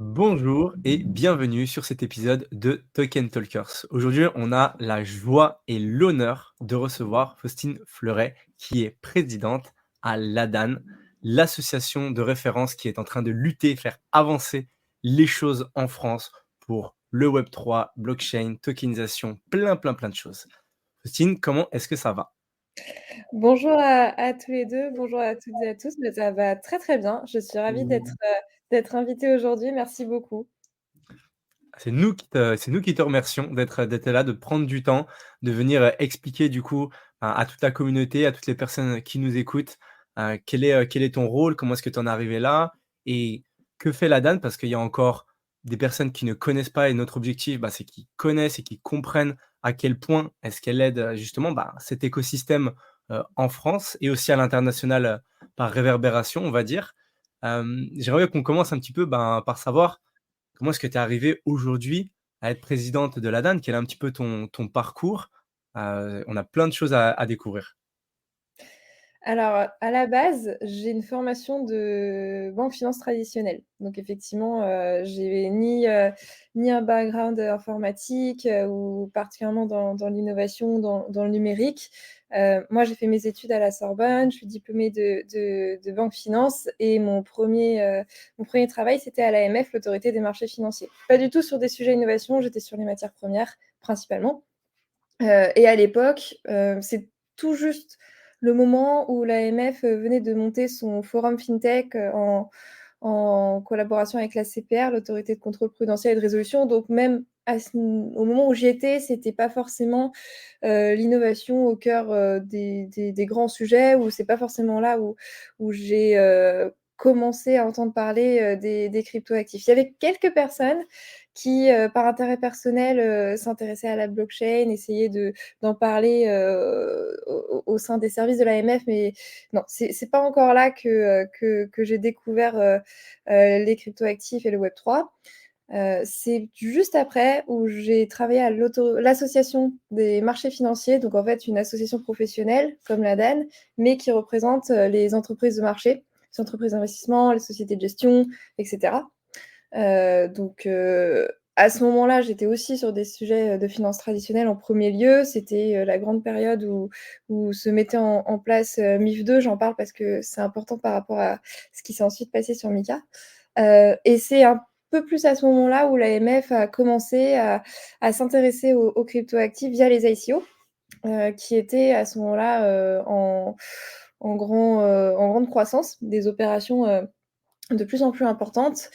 Bonjour et bienvenue sur cet épisode de Token Talkers. Aujourd'hui, on a la joie et l'honneur de recevoir Faustine Fleuret, qui est présidente à l'ADAN, l'association de référence qui est en train de lutter, faire avancer les choses en France pour le Web3, blockchain, tokenisation, plein de choses. Faustine, comment est-ce que ça va? Bonjour à tous les 2, bonjour à toutes et à tous. Bah, ça va très, très bien. Je suis ravie d'être invitée aujourd'hui. Merci beaucoup. C'est nous qui te remercions d'être là, de prendre du temps, de venir, expliquer du coup à toute la communauté, à toutes les personnes qui nous écoutent, quel est ton rôle? Comment est-ce que tu en es arrivé là? Et que fait la DAN? Parce qu'il y a encore des personnes qui ne connaissent pas et notre objectif, c'est qu'ils connaissent et qu'ils comprennent à quel point est-ce qu'elle aide, justement, cet écosystème, en France et aussi à l'international, par réverbération, on va dire. J'aimerais qu'on commence un petit peu, par savoir comment est-ce que tu es arrivée aujourd'hui à être présidente de l'ADAN? Quel est un petit peu ton parcours? On a plein de choses à découvrir. Alors, à la base, j'ai une formation de banque finance traditionnelle. Donc effectivement, j'ai ni un background, informatique, ou particulièrement dans l'innovation, dans le numérique. Moi, j'ai fait mes études à la Sorbonne, je suis diplômée de banque finance et mon premier travail, c'était à l'AMF, l'Autorité des marchés financiers. Pas du tout sur des sujets innovation, j'étais sur les matières premières principalement. Et à l'époque, c'est tout juste le moment où l'AMF, venait de monter son forum fintech, en collaboration avec l'ACPR, l'Autorité de contrôle prudentiel et de résolution. Donc même au moment où j'y étais, c'était pas forcément, l'innovation au cœur, des grands sujets, ou c'est pas forcément là où j'ai, commencé à entendre parler, des cryptoactifs. Il y avait quelques personnes qui, par intérêt personnel, s'intéressaient à la blockchain, essayaient d'en parler, au sein des services de l'AMF, mais non, c'est pas encore là que j'ai découvert, les cryptoactifs et le Web3. C'est juste après où j'ai travaillé à l'association des marchés financiers, donc en fait une association professionnelle comme la DAN, mais qui représente, les entreprises de marché, les entreprises d'investissement, les sociétés de gestion, et cetera. Donc à ce moment-là, j'étais aussi sur des sujets, de finances traditionnelles en premier lieu. C'était, la grande période où se mettait en place, MiF 2. J'en parle parce que c'est important par rapport à ce qui s'est ensuite passé sur MiCA. Et c'est un peu plus à ce moment-là où l'AMF a commencé à s'intéresser aux cryptoactifs via les ICO, qui étaient à ce moment-là, en grande croissance, des opérations, de plus en plus importantes.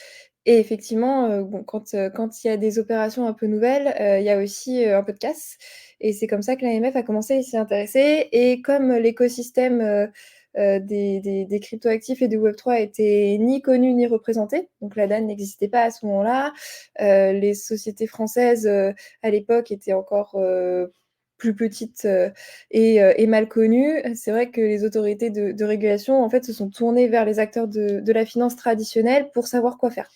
Et effectivement, bon, quand il y a des opérations un peu nouvelles, il y a aussi, un peu de casse, et c'est comme ça que l'AMF a commencé à s'y intéresser. Et comme l'écosystème, des cryptoactifs et du Web3 était ni connu ni représenté, donc la DAN n'existait pas à ce moment-là, les sociétés françaises, à l'époque étaient encore, plus petites, et mal connues. C'est vrai que les autorités de régulation, en fait, se sont tournées vers les acteurs de la finance traditionnelle pour savoir quoi faire.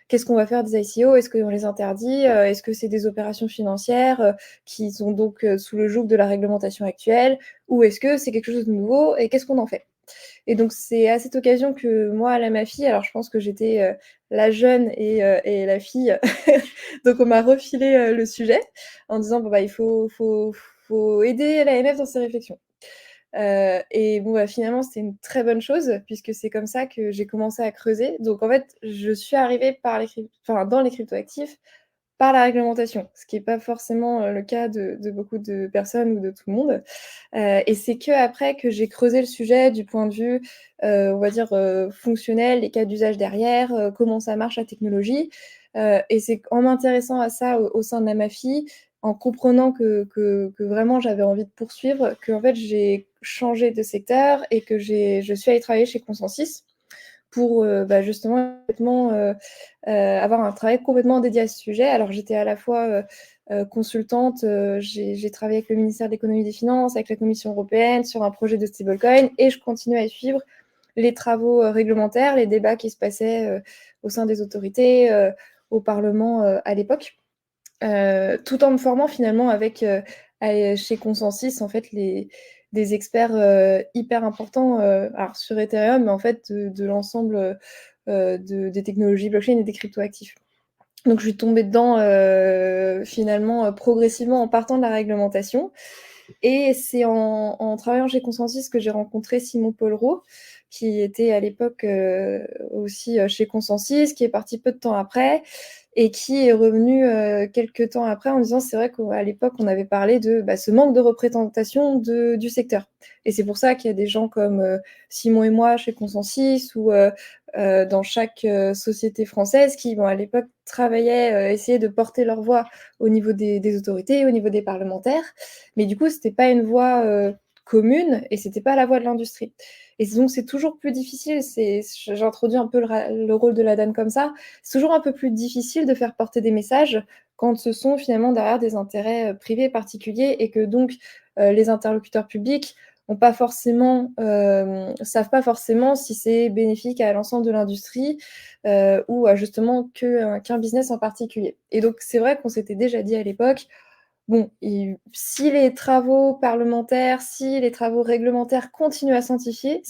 Qu'est-ce qu'on va faire des ICO? Est-ce qu'on les interdit? Est-ce que c'est des opérations financières, qui sont donc, sous le joug de la réglementation actuelle? Ou est-ce que c'est quelque chose de nouveau et qu'est-ce qu'on en fait? Et donc c'est à cette occasion que moi, là, ma fille, alors je pense que j'étais, la jeune et la fille, donc on m'a refilé, le sujet en disant: «Bon, bah, il faut aider l'AMF dans ses réflexions». Et bon, bah, finalement, c'était une très bonne chose puisque c'est comme ça que j'ai commencé à creuser. Donc en fait, je suis arrivée dans les cryptoactifs par la réglementation, ce qui est pas forcément, le cas de beaucoup de personnes ou de tout le monde. Et c'est qu'après que j'ai creusé le sujet du point de vue, on va dire, fonctionnel, les cas d'usage derrière, comment ça marche la technologie. Et c'est en m'intéressant à ça au sein de la MAFI, en comprenant que vraiment j'avais envie de poursuivre, qu'en fait j'ai changé de secteur et que je suis allée travailler chez Consensus pour, justement complètement, avoir un travail complètement dédié à ce sujet. Alors j'étais à la fois, consultante, j'ai travaillé avec le ministère de l'Économie et des Finances, avec la Commission européenne sur un projet de stablecoin, et je continuais à suivre les travaux, réglementaires, les débats qui se passaient, au sein des autorités, au parlement, à l'époque. Tout en me formant finalement avec, chez Consensus, en fait, des experts, hyper importants, alors sur Ethereum, mais en fait de l'ensemble, des technologies blockchain et des cryptoactifs. Donc je suis tombée dedans finalement progressivement en partant de la réglementation. Et c'est en travaillant chez Consensus que j'ai rencontré Simon Pollereau, qui était à l'époque aussi chez Consensus, qui est parti peu de temps après et qui est revenu quelques temps après en disant c'est vrai qu'à l'époque on avait parlé de ce manque de représentation du secteur. Et c'est pour ça qu'il y a des gens comme Simon et moi chez Consensus ou dans chaque société française qui, à l'époque, travaillaient, essayaient de porter leur voix au niveau des autorités, au niveau des parlementaires. Mais du coup, c'était pas une voix commune et c'était pas la voix de l'industrie. Et donc, c'est toujours plus difficile. J'introduis un peu le rôle de la DAN comme ça. C'est toujours un peu plus difficile de faire porter des messages quand ce sont finalement derrière des intérêts privés particuliers et que donc les interlocuteurs publics pas forcément, savent pas forcément si c'est bénéfique à l'ensemble de l'industrie ou à justement qu'un business en particulier. Et donc, c'est vrai qu'on s'était déjà dit à l'époque, bon, si les travaux parlementaires, si les travaux réglementaires continuent à s'intensifier,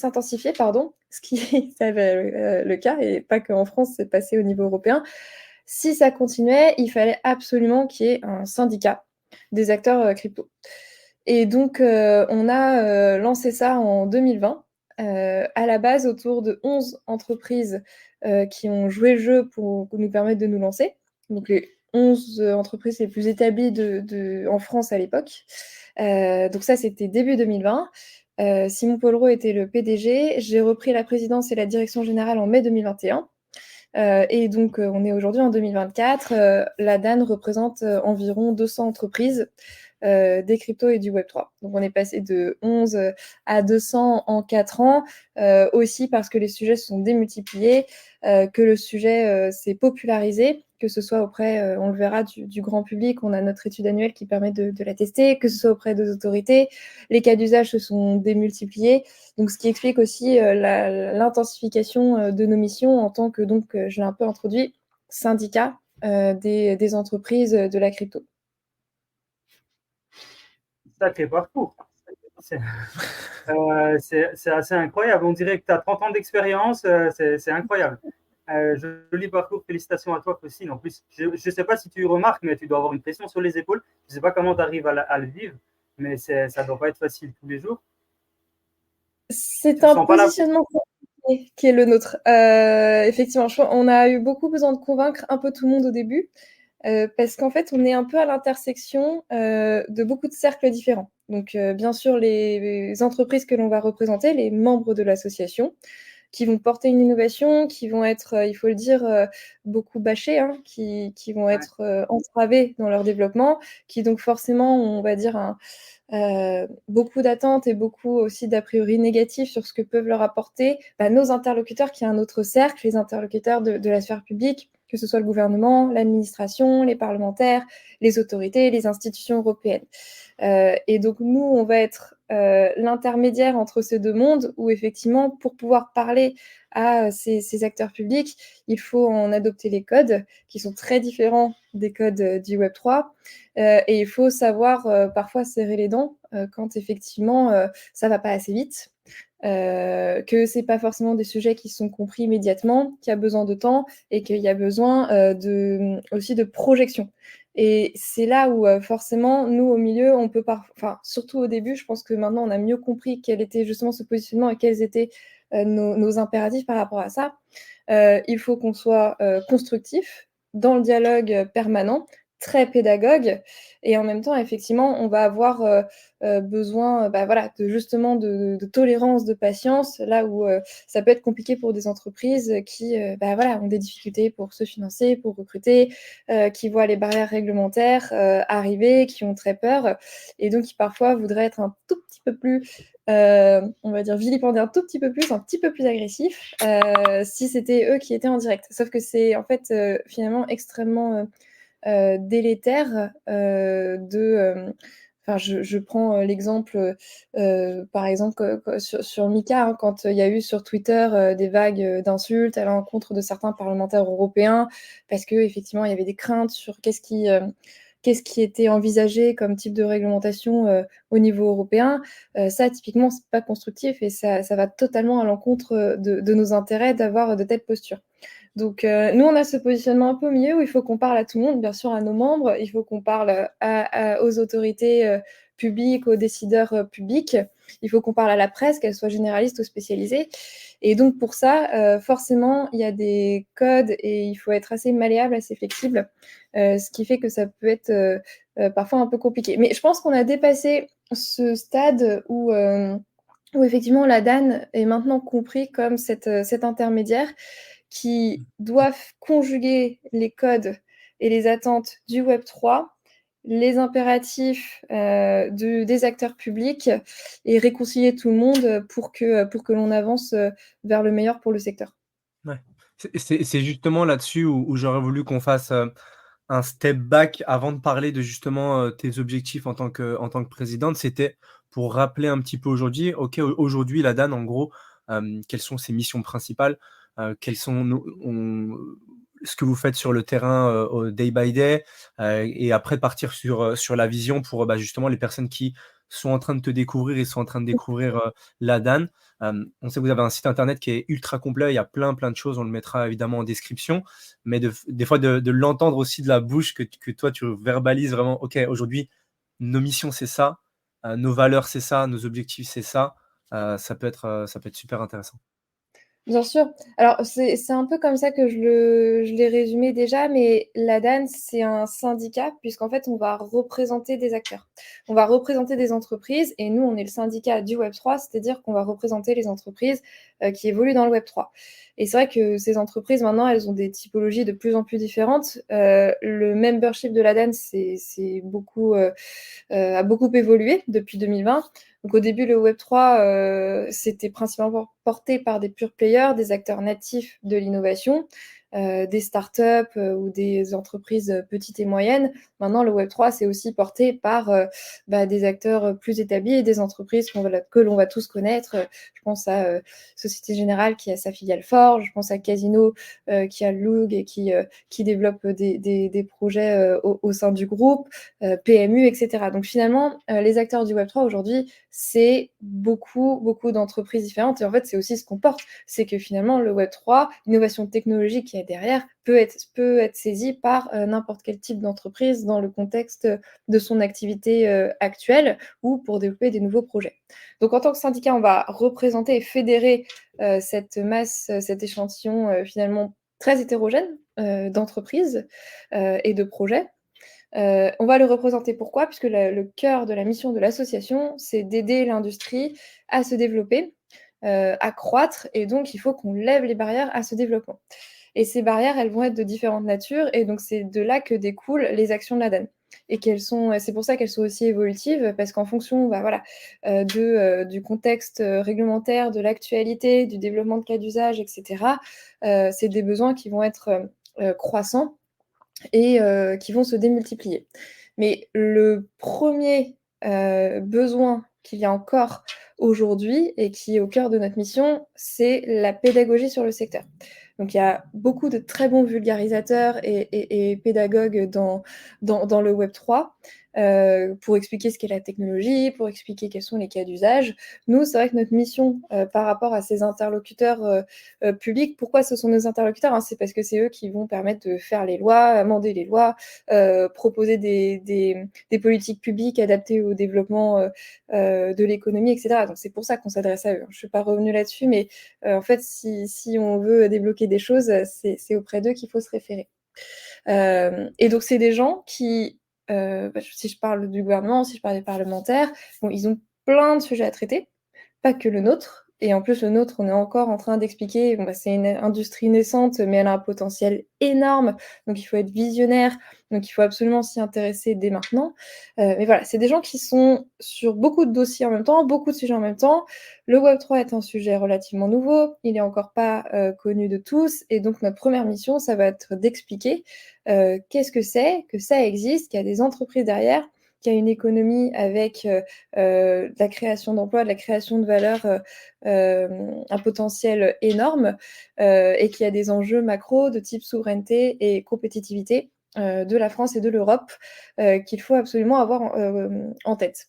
pardon, ce qui est le cas, et pas qu'en France, c'est passé au niveau européen, si ça continuait, il fallait absolument qu'il y ait un syndicat des acteurs crypto. Et donc, on a lancé ça en 2020, à la base autour de 11 entreprises qui ont joué le jeu pour nous permettre de nous lancer. Donc, les 11 entreprises les plus établies en France à l'époque. Donc ça, c'était début 2020. Simon Pollereau était le PDG. J'ai repris la présidence et la direction générale en mai 2021. Et donc, on est aujourd'hui en 2024. La DAN représente environ 200 entreprises des cryptos et du Web3. Donc, on est passé de 11 à 200 en 4 ans, aussi parce que les sujets se sont démultipliés, que le sujet s'est popularisé, que ce soit auprès, on le verra, du grand public. On a notre étude annuelle qui permet de la tester, que ce soit auprès des autorités. Les cas d'usage se sont démultipliés. Donc, ce qui explique aussi l'intensification de nos missions en tant que, donc, je l'ai un peu introduit, syndicat des entreprises de la crypto. Sacré parcours. C'est assez incroyable. On dirait que tu as 30 ans d'expérience. C'est incroyable. Joli parcours. Félicitations à toi, Christine. En plus, je ne sais pas si tu remarques, mais tu dois avoir une pression sur les épaules. Je ne sais pas comment tu arrives à le vivre, mais ça ne doit pas être facile tous les jours. C'est un positionnement qui est le nôtre. Effectivement, on a eu beaucoup besoin de convaincre un peu tout le monde au début. Parce qu'en fait, on est un peu à l'intersection de beaucoup de cercles différents. Donc, bien sûr, les entreprises que l'on va représenter, les membres de l'association, qui vont porter une innovation, qui vont être, il faut le dire, beaucoup bâchées, hein, qui vont être entravées dans leur développement, qui donc forcément, on va dire, beaucoup d'attentes et beaucoup aussi d'a priori négatifs sur ce que peuvent leur apporter nos interlocuteurs, qui est un autre cercle, les interlocuteurs de la sphère publique, que ce soit le gouvernement, l'administration, les parlementaires, les autorités, les institutions européennes. Et donc nous, on va être l'intermédiaire entre ces deux mondes où effectivement, pour pouvoir parler à ces acteurs publics, il faut en adopter les codes qui sont très différents des codes du Web3. Et il faut savoir parfois serrer les dents quand effectivement ça va pas assez vite. Que c'est pas forcément des sujets qui sont compris immédiatement, qu'il y a besoin de temps et qu'il y a besoin aussi de projection. Et c'est là où forcément, nous au milieu, on peut surtout au début, je pense que maintenant on a mieux compris quel était justement ce positionnement et quels étaient nos impératifs par rapport à ça. Il faut qu'on soit constructif dans le dialogue permanent, très pédagogue, et en même temps, effectivement, on va avoir besoin de justement de tolérance, de patience, là où ça peut être compliqué pour des entreprises qui ont des difficultés pour se financer, pour recruter, qui voient les barrières réglementaires arriver, qui ont très peur, et donc qui parfois voudraient être un tout petit peu plus on va dire vilipender un tout petit peu plus, un petit peu plus agressif, si c'était eux qui étaient en direct. Sauf que c'est en fait finalement extrêmement délétère je prends l'exemple, par exemple, sur Mika, hein, quand il y a eu sur Twitter des vagues d'insultes à l'encontre de certains parlementaires européens, parce qu'effectivement, il y avait des craintes sur qu'est-ce qui était envisagé comme type de réglementation au niveau européen. Ça, typiquement, c'est pas constructif et ça va totalement à l'encontre de nos intérêts d'avoir de telles postures. Donc, nous, on a ce positionnement un peu au milieu où il faut qu'on parle à tout le monde, bien sûr à nos membres, il faut qu'on parle aux autorités publiques, aux décideurs publics, il faut qu'on parle à la presse, qu'elle soit généraliste ou spécialisée. Et donc, pour ça, forcément, il y a des codes et il faut être assez malléable, assez flexible, ce qui fait que ça peut être parfois un peu compliqué. Mais je pense qu'on a dépassé ce stade où effectivement la DAN est maintenant compris comme cet intermédiaire qui doivent conjuguer les codes et les attentes du Web3, les impératifs des acteurs publics et réconcilier tout le monde pour que l'on avance vers le meilleur pour le secteur. Ouais. C'est justement là-dessus où j'aurais voulu qu'on fasse, un step back avant de parler de justement, tes objectifs en tant que présidente. C'était pour rappeler un petit peu aujourd'hui, OK, aujourd'hui la DAN en gros, quelles sont ses missions principales? Quelles sont ce que vous faites sur le terrain, au day by day, et après partir sur la vision pour, bah, justement les personnes qui sont en train de te découvrir et sont en train de découvrir, la DAN. On sait que vous avez un site internet qui est ultra complet, il y a plein de choses, on le mettra évidemment en description, mais des fois de l'entendre aussi de la bouche que toi tu verbalises vraiment: «OK, aujourd'hui, nos missions c'est ça, nos valeurs c'est ça, nos objectifs c'est ça», ça peut être super intéressant. Bien sûr. Alors c'est un peu comme ça que je l'ai résumé déjà, mais la DAN, c'est un syndicat puisqu'en fait, on va représenter des acteurs. On va représenter des entreprises et nous, on est le syndicat du Web3, c'est-à-dire qu'on va représenter les entreprises, qui évoluent dans le Web3. Et c'est vrai que ces entreprises, maintenant, elles ont des typologies de plus en plus différentes. Le membership de la DAN, c'est beaucoup, a beaucoup évolué depuis 2020. Donc au début, le Web3, c'était principalement porté par des pure players, des acteurs natifs de l'innovation, des startups ou des entreprises petites et moyennes. Maintenant, le Web3, c'est aussi porté par des acteurs plus établis et des entreprises que l'on va tous connaître. Je pense à Société Générale qui a sa filiale Forge, je pense à Casino qui a Loog et qui développe des projets au sein du groupe, PMU, etc. Donc finalement, les acteurs du Web3 aujourd'hui, c'est beaucoup d'entreprises différentes. Et en fait, c'est aussi ce qu'on porte, c'est que finalement, le Web3, l'innovation technologique qu'il y a derrière, peut être saisie par n'importe quel type d'entreprise dans le contexte de son activité actuelle ou pour développer des nouveaux projets. Donc en tant que syndicat, on va représenter et fédérer cette masse, cet échantillon finalement très hétérogène d'entreprises et de projets. On va le représenter pourquoi? Puisque le cœur de la mission de l'association, c'est d'aider l'industrie à se développer, à croître et donc il faut qu'on lève les barrières à ce développement. Et ces barrières, elles vont être de différentes natures et donc c'est de là que découlent les actions de la DAN et c'est pour ça qu'elles sont aussi évolutives parce qu'en fonction, du contexte, réglementaire, de l'actualité, du développement de cas d'usage et cetera, c'est des besoins qui vont être, croissants et qui vont se démultiplier. Mais le premier besoin qu'il y a encore aujourd'hui et qui est au cœur de notre mission, c'est la pédagogie sur le secteur. Donc il y a beaucoup de très bons vulgarisateurs et pédagogues dans le Web3 pour expliquer ce qu'est la technologie, pour expliquer quels sont les cas d'usage. Nous, c'est vrai que notre mission par rapport à ces interlocuteurs publics, pourquoi ce sont nos interlocuteurs, hein, c'est parce que c'est eux qui vont permettre de faire les lois, amender les lois, proposer des politiques publiques adaptées au développement de l'économie, etc. Donc c'est pour ça qu'on s'adresse à eux. Je ne suis pas revenue là-dessus, mais en fait, si on veut débloquer des choses, c'est auprès d'eux qu'il faut se référer. Et donc c'est des gens qui, si je parle du gouvernement, si je parle des parlementaires, bon, ils ont plein de sujets à traiter, pas que le nôtre. Et en plus, le nôtre, on est encore en train d'expliquer, c'est une industrie naissante, mais elle a un potentiel énorme, donc il faut être visionnaire, donc il faut absolument s'y intéresser dès maintenant. Mais voilà, c'est des gens qui sont sur beaucoup de dossiers en même temps, beaucoup de sujets en même temps. Le Web3 est un sujet relativement nouveau, il n'est encore pas connu de tous, et donc notre première mission, ça va être d'expliquer qu'est-ce que c'est, que ça existe, qu'il y a des entreprises derrière, qu'il y a une économie avec de la création d'emplois, de la création de valeur, un potentiel énorme et qu'il y a des enjeux macro de type souveraineté et compétitivité de la France et de l'Europe qu'il faut absolument avoir en tête.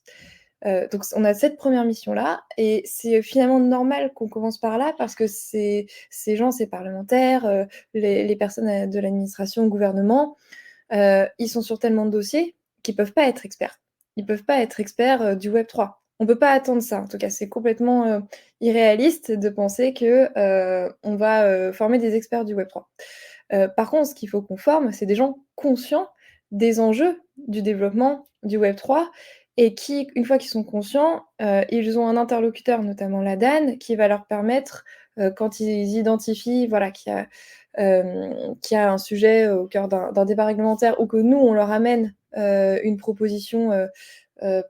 Donc on a cette première mission-là et c'est finalement normal qu'on commence par là parce que ces gens, ces parlementaires, les personnes de l'administration, gouvernement, ils sont sur tellement de dossiers qu'ils peuvent pas être experts. Ils peuvent pas être experts du Web3. On peut pas attendre ça. En tout cas, c'est complètement irréaliste de penser que on va former des experts du Web3. Par contre, ce qu'il faut qu'on forme, c'est des gens conscients des enjeux du développement du Web3 et qui, une fois qu'ils sont conscients, ils ont un interlocuteur, notamment la DAN, qui va leur permettre, quand ils identifient voilà, qu'il y a un sujet au cœur d'un débat réglementaire ou que nous, on leur amène une proposition,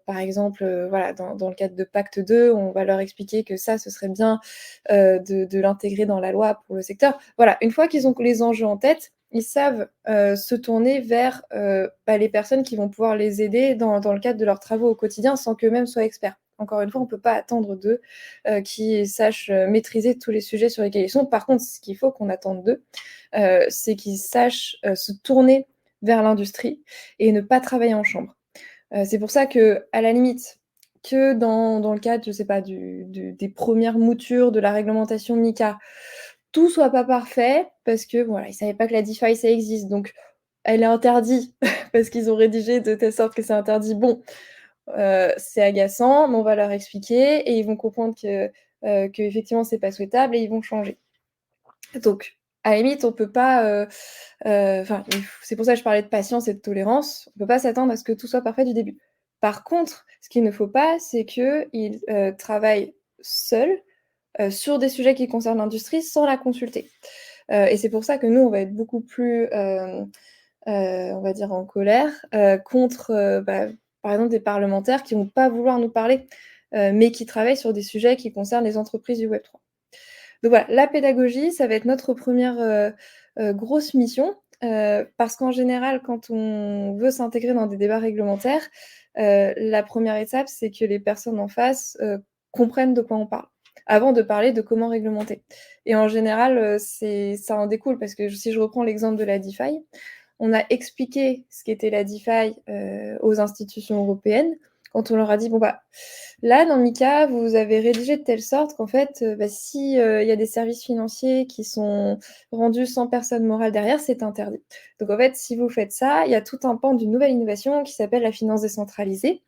par exemple, voilà, dans le cadre de Pacte 2, on va leur expliquer que ça, ce serait bien de l'intégrer dans la loi pour le secteur. Voilà, une fois qu'ils ont les enjeux en tête, ils savent se tourner vers les personnes qui vont pouvoir les aider dans le cadre de leurs travaux au quotidien sans qu'eux-mêmes soient experts. Encore une fois, on ne peut pas attendre d'eux qu'ils sachent maîtriser tous les sujets sur lesquels ils sont. Par contre, ce qu'il faut qu'on attende d'eux, c'est qu'ils sachent se tourner vers l'industrie et ne pas travailler en chambre. C'est pour ça que, à la limite, que dans le cadre, je sais pas, des premières moutures de la réglementation MiCA, tout soit pas parfait parce que voilà, ils savaient pas que la DeFi ça existe, donc elle est interdite parce qu'ils ont rédigé de telle sorte que c'est interdit. Bon, c'est agaçant, mais on va leur expliquer et ils vont comprendre que effectivement c'est pas souhaitable et ils vont changer. Donc, à la limite, on peut pas. Enfin, c'est pour ça que je parlais de patience et de tolérance. On peut pas s'attendre à ce que tout soit parfait du début. Par contre, ce qu'il ne faut pas, c'est qu'ils travaillent seuls sur des sujets qui concernent l'industrie sans la consulter. Et c'est pour ça que nous, on va être beaucoup plus, on va dire, en colère contre, par exemple, des parlementaires qui vont pas vouloir nous parler, mais qui travaillent sur des sujets qui concernent les entreprises du Web3. Donc voilà, la pédagogie, ça va être notre première grosse mission, parce qu'en général, quand on veut s'intégrer dans des débats réglementaires, la première étape, c'est que les personnes en face comprennent de quoi on parle, avant de parler de comment réglementer. Et en général, ça en découle, parce que si je reprends l'exemple de la DeFi, on a expliqué ce qu'était la DeFi aux institutions européennes, quand on leur a dit, bon là, dans MiCA, vous avez rédigé de telle sorte qu'en fait, si y a des services financiers qui sont rendus sans personne morale derrière, c'est interdit. Donc en fait, si vous faites ça, il y a tout un pan d'une nouvelle innovation qui s'appelle la finance décentralisée,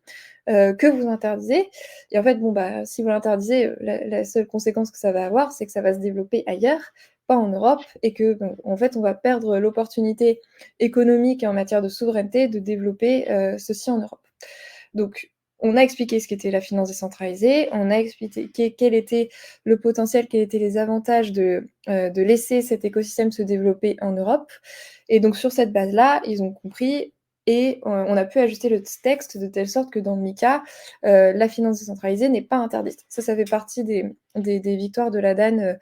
que vous interdisez. Et en fait, si vous l'interdisez, la seule conséquence que ça va avoir, c'est que ça va se développer ailleurs, pas en Europe, et que en fait, on va perdre l'opportunité économique et en matière de souveraineté de développer ceci en Europe. Donc, on a expliqué ce qu'était la finance décentralisée, on a expliqué quel était le potentiel, quels étaient les avantages de laisser cet écosystème se développer en Europe. Et donc, sur cette base-là, ils ont compris et on a pu ajuster le texte de telle sorte que dans le MiCA, la finance décentralisée n'est pas interdite. Ça fait partie des victoires de la DAN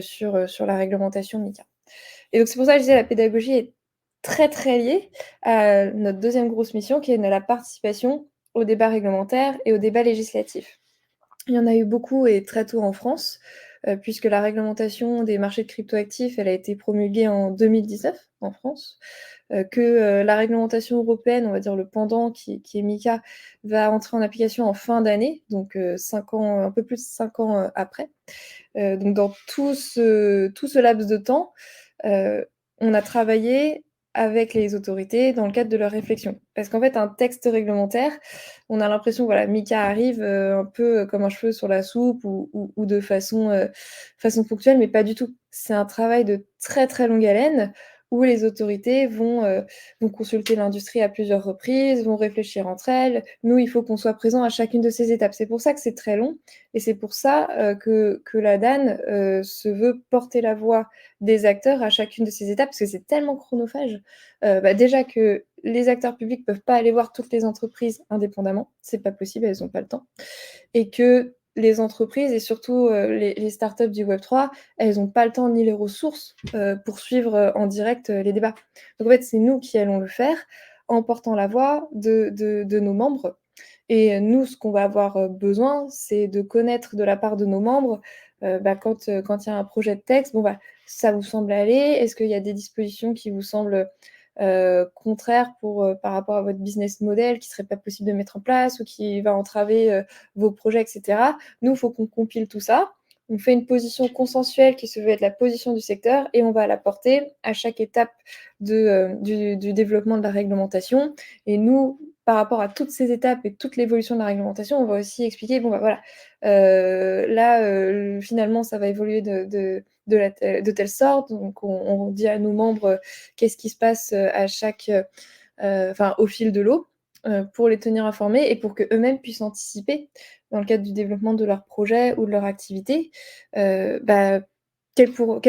sur la réglementation MiCA. Et donc, c'est pour ça que je disais la pédagogie est très, très liée à notre deuxième grosse mission qui est la participation au débat réglementaire et au débat législatif. Il y en a eu beaucoup et très tôt en France, puisque la réglementation des marchés de cryptoactifs, elle a été promulguée en 2019 en France, que la réglementation européenne, on va dire le pendant qui est MiCA, va entrer en application en fin d'année, donc 5 ans, un peu plus de 5 ans après. Donc dans tout ce laps de temps, on a travaillé avec les autorités dans le cadre de leur réflexion. Parce qu'en fait, un texte réglementaire, on a l'impression, voilà, MiCA arrive un peu comme un cheveu sur la soupe ou de façon ponctuelle, mais pas du tout. C'est un travail de très très longue haleine où les autorités vont consulter l'industrie à plusieurs reprises, vont réfléchir entre elles. Nous, il faut qu'on soit présent à chacune de ces étapes. C'est pour ça que c'est très long et c'est pour ça que la DAN se veut porter la voix des acteurs à chacune de ces étapes, parce que c'est tellement chronophage. Déjà que les acteurs publics peuvent pas aller voir toutes les entreprises indépendamment, c'est pas possible, elles n'ont pas le temps. Et que les entreprises et surtout les startups du Web3, elles n'ont pas le temps ni les ressources pour suivre en direct les débats. Donc en fait, c'est nous qui allons le faire en portant la voix de nos membres. Et nous, ce qu'on va avoir besoin, c'est de connaître de la part de nos membres quand il y a un projet de texte, ça vous semble aller? Est-ce qu'il y a des dispositions qui vous semblent contraire par rapport à votre business model qui serait pas possible de mettre en place ou qui va entraver vos projets, etc. Nous, il faut qu'on compile tout ça. On fait une position consensuelle qui se veut être la position du secteur et on va la porter à chaque étape du développement de la réglementation. Et nous, par rapport à toutes ces étapes et toute l'évolution de la réglementation, on va aussi expliquer, bon, bah voilà, là, finalement, ça va évoluer de telle sorte. Donc, on dit à nos membres qu'est-ce qui se passe à au fil de l'eau pour les tenir informés et pour qu'eux-mêmes puissent anticiper dans le cadre du développement de leur projet ou de leur activité, quelles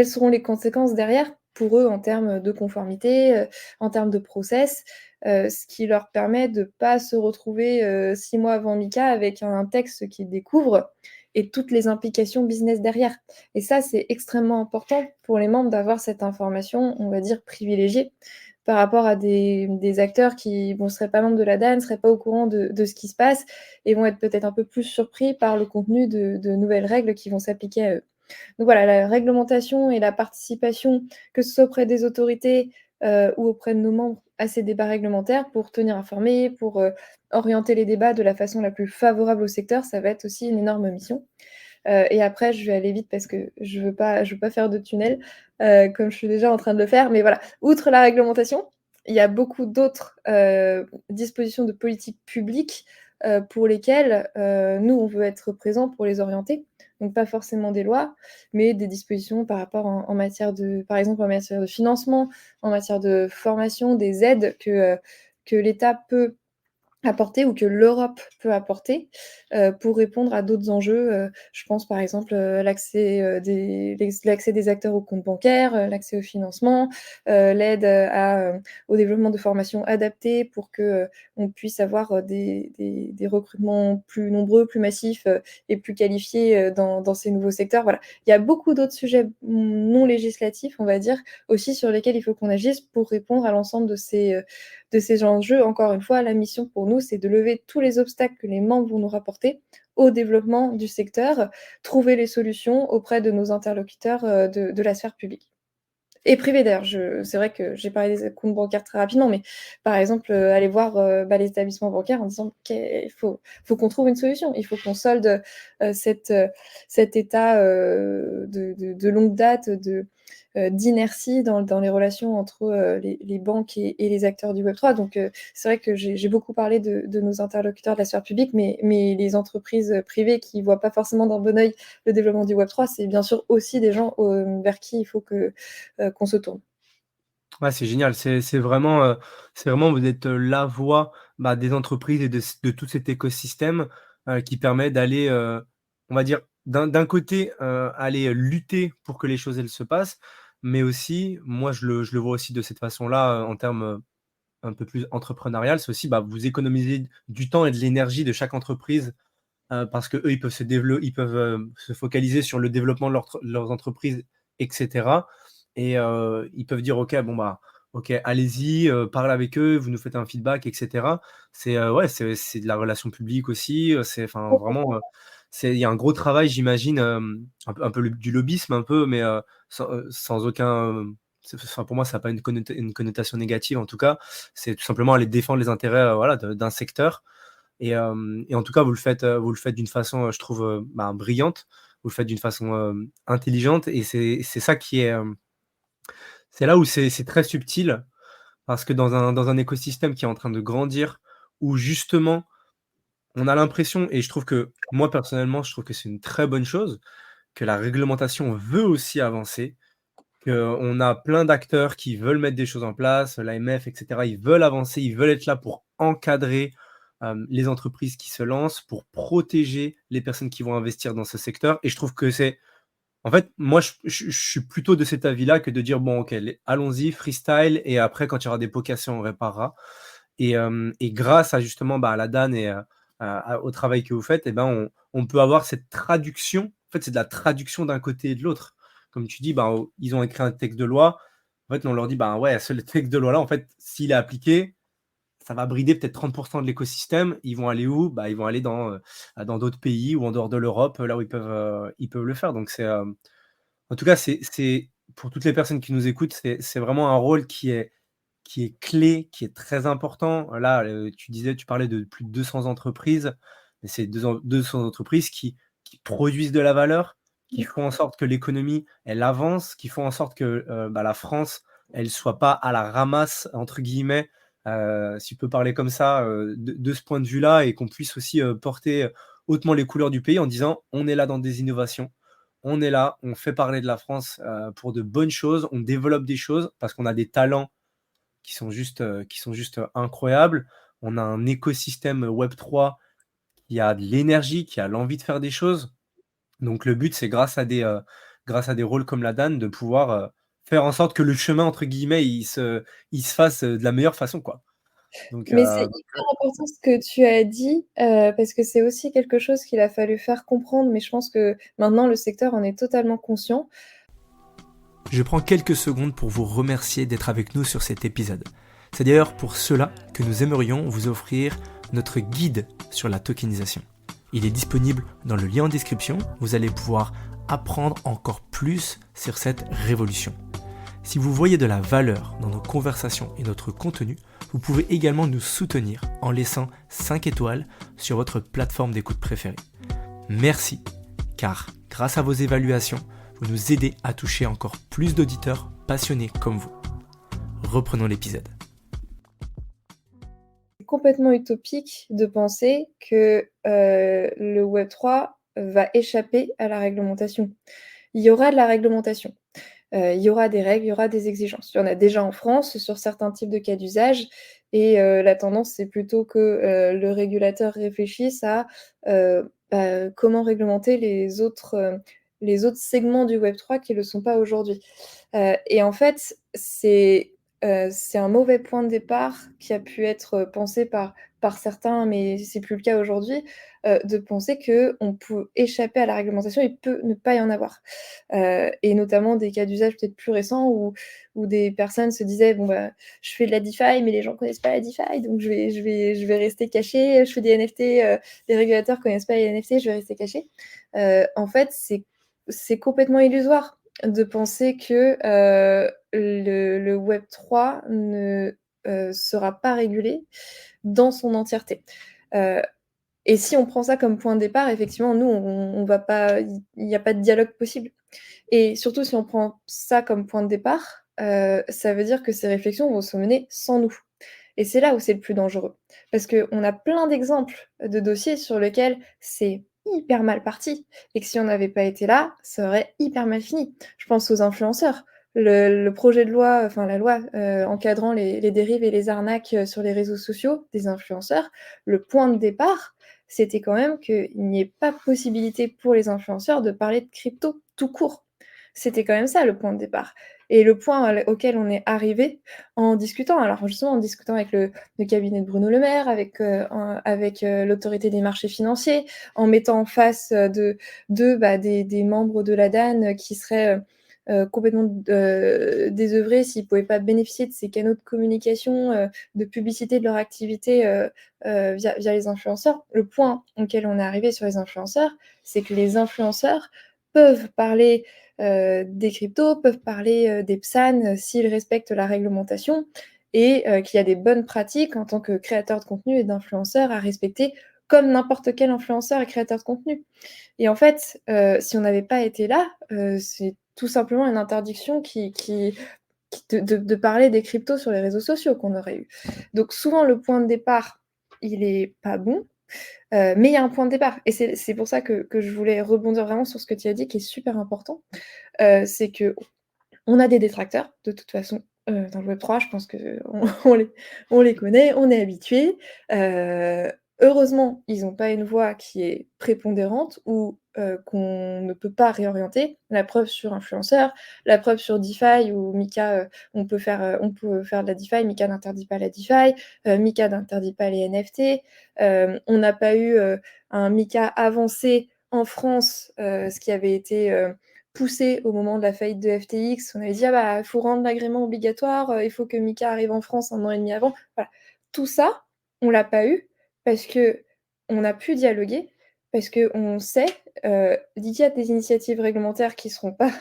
seront les conséquences derrière pour eux en termes de conformité, en termes de process, ce qui leur permet de ne pas se retrouver 6 mois avant MiCA avec un texte qu'ils découvrent et toutes les implications business derrière. Et ça, c'est extrêmement important pour les membres d'avoir cette information, on va dire, privilégiée par rapport à des acteurs qui ne seraient pas membres de la DAN, ne seraient pas au courant de ce qui se passe et vont être peut-être un peu plus surpris par le contenu de nouvelles règles qui vont s'appliquer à eux. Donc voilà, la réglementation et la participation, que ce soit auprès des autorités ou auprès de nos membres à ces débats réglementaires pour tenir informés, pour orienter les débats de la façon la plus favorable au secteur, ça va être aussi une énorme mission. Et après, je vais aller vite parce que je veux pas faire de tunnel comme je suis déjà en train de le faire. Mais voilà, outre la réglementation, il y a beaucoup d'autres dispositions de politique publique pour lesquelles nous, on veut être présents pour les orienter. Donc pas forcément des lois, mais des dispositions par rapport par exemple en matière de financement, en matière de formation, des aides que l'État peut apporter ou que l'Europe peut apporter pour répondre à d'autres enjeux. Je pense par exemple l'accès des acteurs au compte bancaire, l'accès au financement, l'aide au développement de formations adaptées pour que on puisse avoir des recrutements plus nombreux, plus massifs et plus qualifiés dans ces nouveaux secteurs. Voilà. Il y a beaucoup d'autres sujets non législatifs, on va dire, aussi sur lesquels il faut qu'on agisse pour répondre à l'ensemble de ces enjeux. Encore une fois, la mission pour nous, c'est de lever tous les obstacles que les membres vont nous rapporter au développement du secteur, trouver les solutions auprès de nos interlocuteurs de la sphère publique. Et privée d'ailleurs, c'est vrai que j'ai parlé des comptes bancaires très rapidement, mais par exemple, aller voir les établissements bancaires en disant qu'il faut qu'on trouve une solution, il faut qu'on solde cet état de longue date, d'inertie dans les relations entre les banques et les acteurs du Web3. Donc, c'est vrai que j'ai beaucoup parlé de nos interlocuteurs de la sphère publique, mais les entreprises privées qui ne voient pas forcément d'un bon oeil le développement du Web3, c'est bien sûr aussi des gens vers qui il faut qu'on se tourne. Ouais, c'est génial. C'est vraiment vous êtes, la voix, des entreprises et de tout cet écosystème, qui permet d'aller, on va dire d'un côté, aller lutter pour que les choses, elles se passent, mais aussi, moi je le vois aussi de cette façon-là, en termes, un peu plus entrepreneurial. C'est aussi, vous économisez du temps et de l'énergie de chaque entreprise, parce qu'eux, ils peuvent, se focaliser sur le développement de leurs entreprises et cetera et ils peuvent dire: «OK, bon, OK, allez-y, parlez avec eux, vous nous faites un feedback et cetera». Ouais, c'est de la relation publique aussi, c'est enfin vraiment, il y a un gros travail j'imagine, un peu du lobbyisme un peu, mais sans aucun, enfin pour moi ça a pas une connotation négative en tout cas. C'est tout simplement aller défendre les intérêts, voilà, d'un secteur et en tout cas, vous le faites d'une façon, je trouve, brillante. Vous le faites d'une façon, intelligente et c'est ça qui est, c'est là où c'est très subtil parce que dans un écosystème qui est en train de grandir, où justement on a l'impression et je trouve que moi personnellement, je trouve que c'est une très bonne chose, que la réglementation veut aussi avancer, qu'on a plein d'acteurs qui veulent mettre des choses en place, l'AMF et cetera. Ils veulent avancer, ils veulent être là pour encadrer, les entreprises qui se lancent, pour protéger les personnes qui vont investir dans ce secteur et je trouve que c'est en fait, moi je suis plutôt de cet avis-là que de dire: «Bon OK, allons-y, freestyle et après quand il y aura des pots cassés, on réparera» et grâce à justement, à la DAN et au travail que vous faites et on peut avoir cette traduction. En fait, c'est de la traduction d'un côté et de l'autre. Comme tu dis, ils ont écrit un texte de loi. En fait, on leur dit: «Ben ouais, ce texte de loi-là, en fait, s'il est appliqué, ça va brider peut-être 30 de l'écosystème». Ils vont aller où? Ils vont aller dans d'autres pays ou en dehors de l'Europe, là où ils peuvent le faire. Donc en tout cas, c'est pour toutes les personnes qui nous écoutent, c'est vraiment un rôle qui est qui est clé, qui est très important. Là, tu parlais de plus de 200 entreprises, mais c'est 200 entreprises qui produisent de la valeur, qui font en sorte que l'économie, elle avance, qui font en sorte que, la France, elle soit pas «à la ramasse» entre guillemets, si je peux parler comme ça, de ce point de vue-là et qu'on puisse aussi, porter, hautement les couleurs du pays en disant: «On est là dans des innovations, on est là, on fait parler de la France, pour de bonnes choses, on développe des choses parce qu'on a des talents qui sont juste incroyables. On a un écosystème Web3 qui a de l'énergie, qui a l'envie de faire des choses. Donc le but, c'est grâce à des rôles comme la DAN, de pouvoir, faire en sorte que le chemin entre guillemets, il se fasse, de la meilleure façon, quoi. Donc Mais c'est hyper important ce que tu as dit, parce que c'est aussi quelque chose qu'il a fallu faire comprendre, mais je pense que maintenant le secteur en est totalement conscient. je prends quelques secondes pour vous remercier d'être avec nous sur cet épisode. C'est d'ailleurs pour cela que nous aimerions vous offrir notre guide sur la tokenisation. Il est disponible dans le lien en description, vous allez pouvoir apprendre encore plus sur cette révolution. Si vous voyez de la valeur dans nos conversations et notre contenu, vous pouvez également nous soutenir en laissant 5 étoiles sur votre plateforme d'écoute préférée. Merci, car grâce à vos évaluations, vous nous aidez à toucher encore plus d'auditeurs passionnés comme vous. Reprenons l'épisode. C'est complètement utopique de penser que le Web3 va échapper à la réglementation. Il y aura de la réglementation. Il y aura des règles, il y aura des exigences. Il y en a déjà en France sur certains types de cas d'usage et la tendance, c'est plutôt que le régulateur réfléchisse à comment réglementer les autres segments du Web3 qui ne le sont pas aujourd'hui. Et en fait, c'est un mauvais point de départ qui a pu être pensé par certains, mais c'est plus le cas aujourd'hui, de penser qu'on peut échapper à la réglementation. Il peut ne pas y en avoir. Et notamment des cas d'usage peut-être plus récents où des personnes se disaient: «Bon, bah, je fais de la DeFi, mais les gens ne connaissent pas la DeFi, donc je vais rester caché. Je fais des NFT, les régulateurs ne connaissent pas les NFT, je vais rester caché». En fait, c'est complètement illusoire de penser que le Web3 ne sera pas régulé dans son entièreté. Et si on prend ça comme point de départ, effectivement, nous, on va pas, il n'y a pas de dialogue possible. Et surtout, si on prend ça comme point de départ, ça veut dire que ces réflexions vont se mener sans nous. Et c'est là où c'est le plus dangereux. Parce qu'on a plein d'exemples de dossiers sur lesquels c'est hyper mal parti et que si on n'avait pas été là, ça aurait hyper mal fini. Je pense aux influenceurs. Le projet de loi, enfin la loi encadrant les dérives et les arnaques sur les réseaux sociaux des influenceurs, le point de départ, c'était quand même qu'il n'y ait pas possibilité pour les influenceurs de parler de crypto tout court. C'était quand même ça le point de départ. Et le point auquel on est arrivé en discutant, alors justement en discutant avec le cabinet de Bruno Le Maire, avec l'autorité des marchés financiers, en mettant en face des membres de la DAN qui seraient complètement désœuvrés s'ils ne pouvaient pas bénéficier de ces canaux de communication, de publicité de leur activité via les influenceurs. Le point auquel on est arrivé sur les influenceurs, c'est que les influenceurs peuvent parler des cryptos, peuvent parler des PSAN s'ils respectent la réglementation et qu'il y a des bonnes pratiques en tant que créateur de contenu et d'influenceur à respecter comme n'importe quel influenceur et créateur de contenu. Et en fait, si on n'avait pas été là, c'est tout simplement une interdiction de parler des cryptos sur les réseaux sociaux qu'on aurait eu. Donc souvent, le point de départ, il est pas bon, mais il y a un point de départ. Et c'est pour ça que je voulais rebondir vraiment sur ce que tu as dit, qui est super important. C'est qu'on a des détracteurs, de toute façon, dans le Web3, je pense on les connaît, on est habitués. Heureusement, ils n'ont pas une voix qui est prépondérante ou qu'on ne peut pas réorienter. La preuve sur influenceur, la preuve sur DeFi où Mika, on peut faire de la DeFi, Mika n'interdit pas la DeFi, Mika n'interdit pas les NFT. On n'a pas eu un Mika avancé en France, ce qui avait été poussé au moment de la faillite de FTX. On avait dit: «Ah bah, il faut rendre l'agrément obligatoire, il faut que Mika arrive en France 1 an et demi avant». Voilà. Tout ça, on l'a pas eu parce qu'on a pu dialoguer, parce qu'on sait, il y a des initiatives réglementaires qui vont pas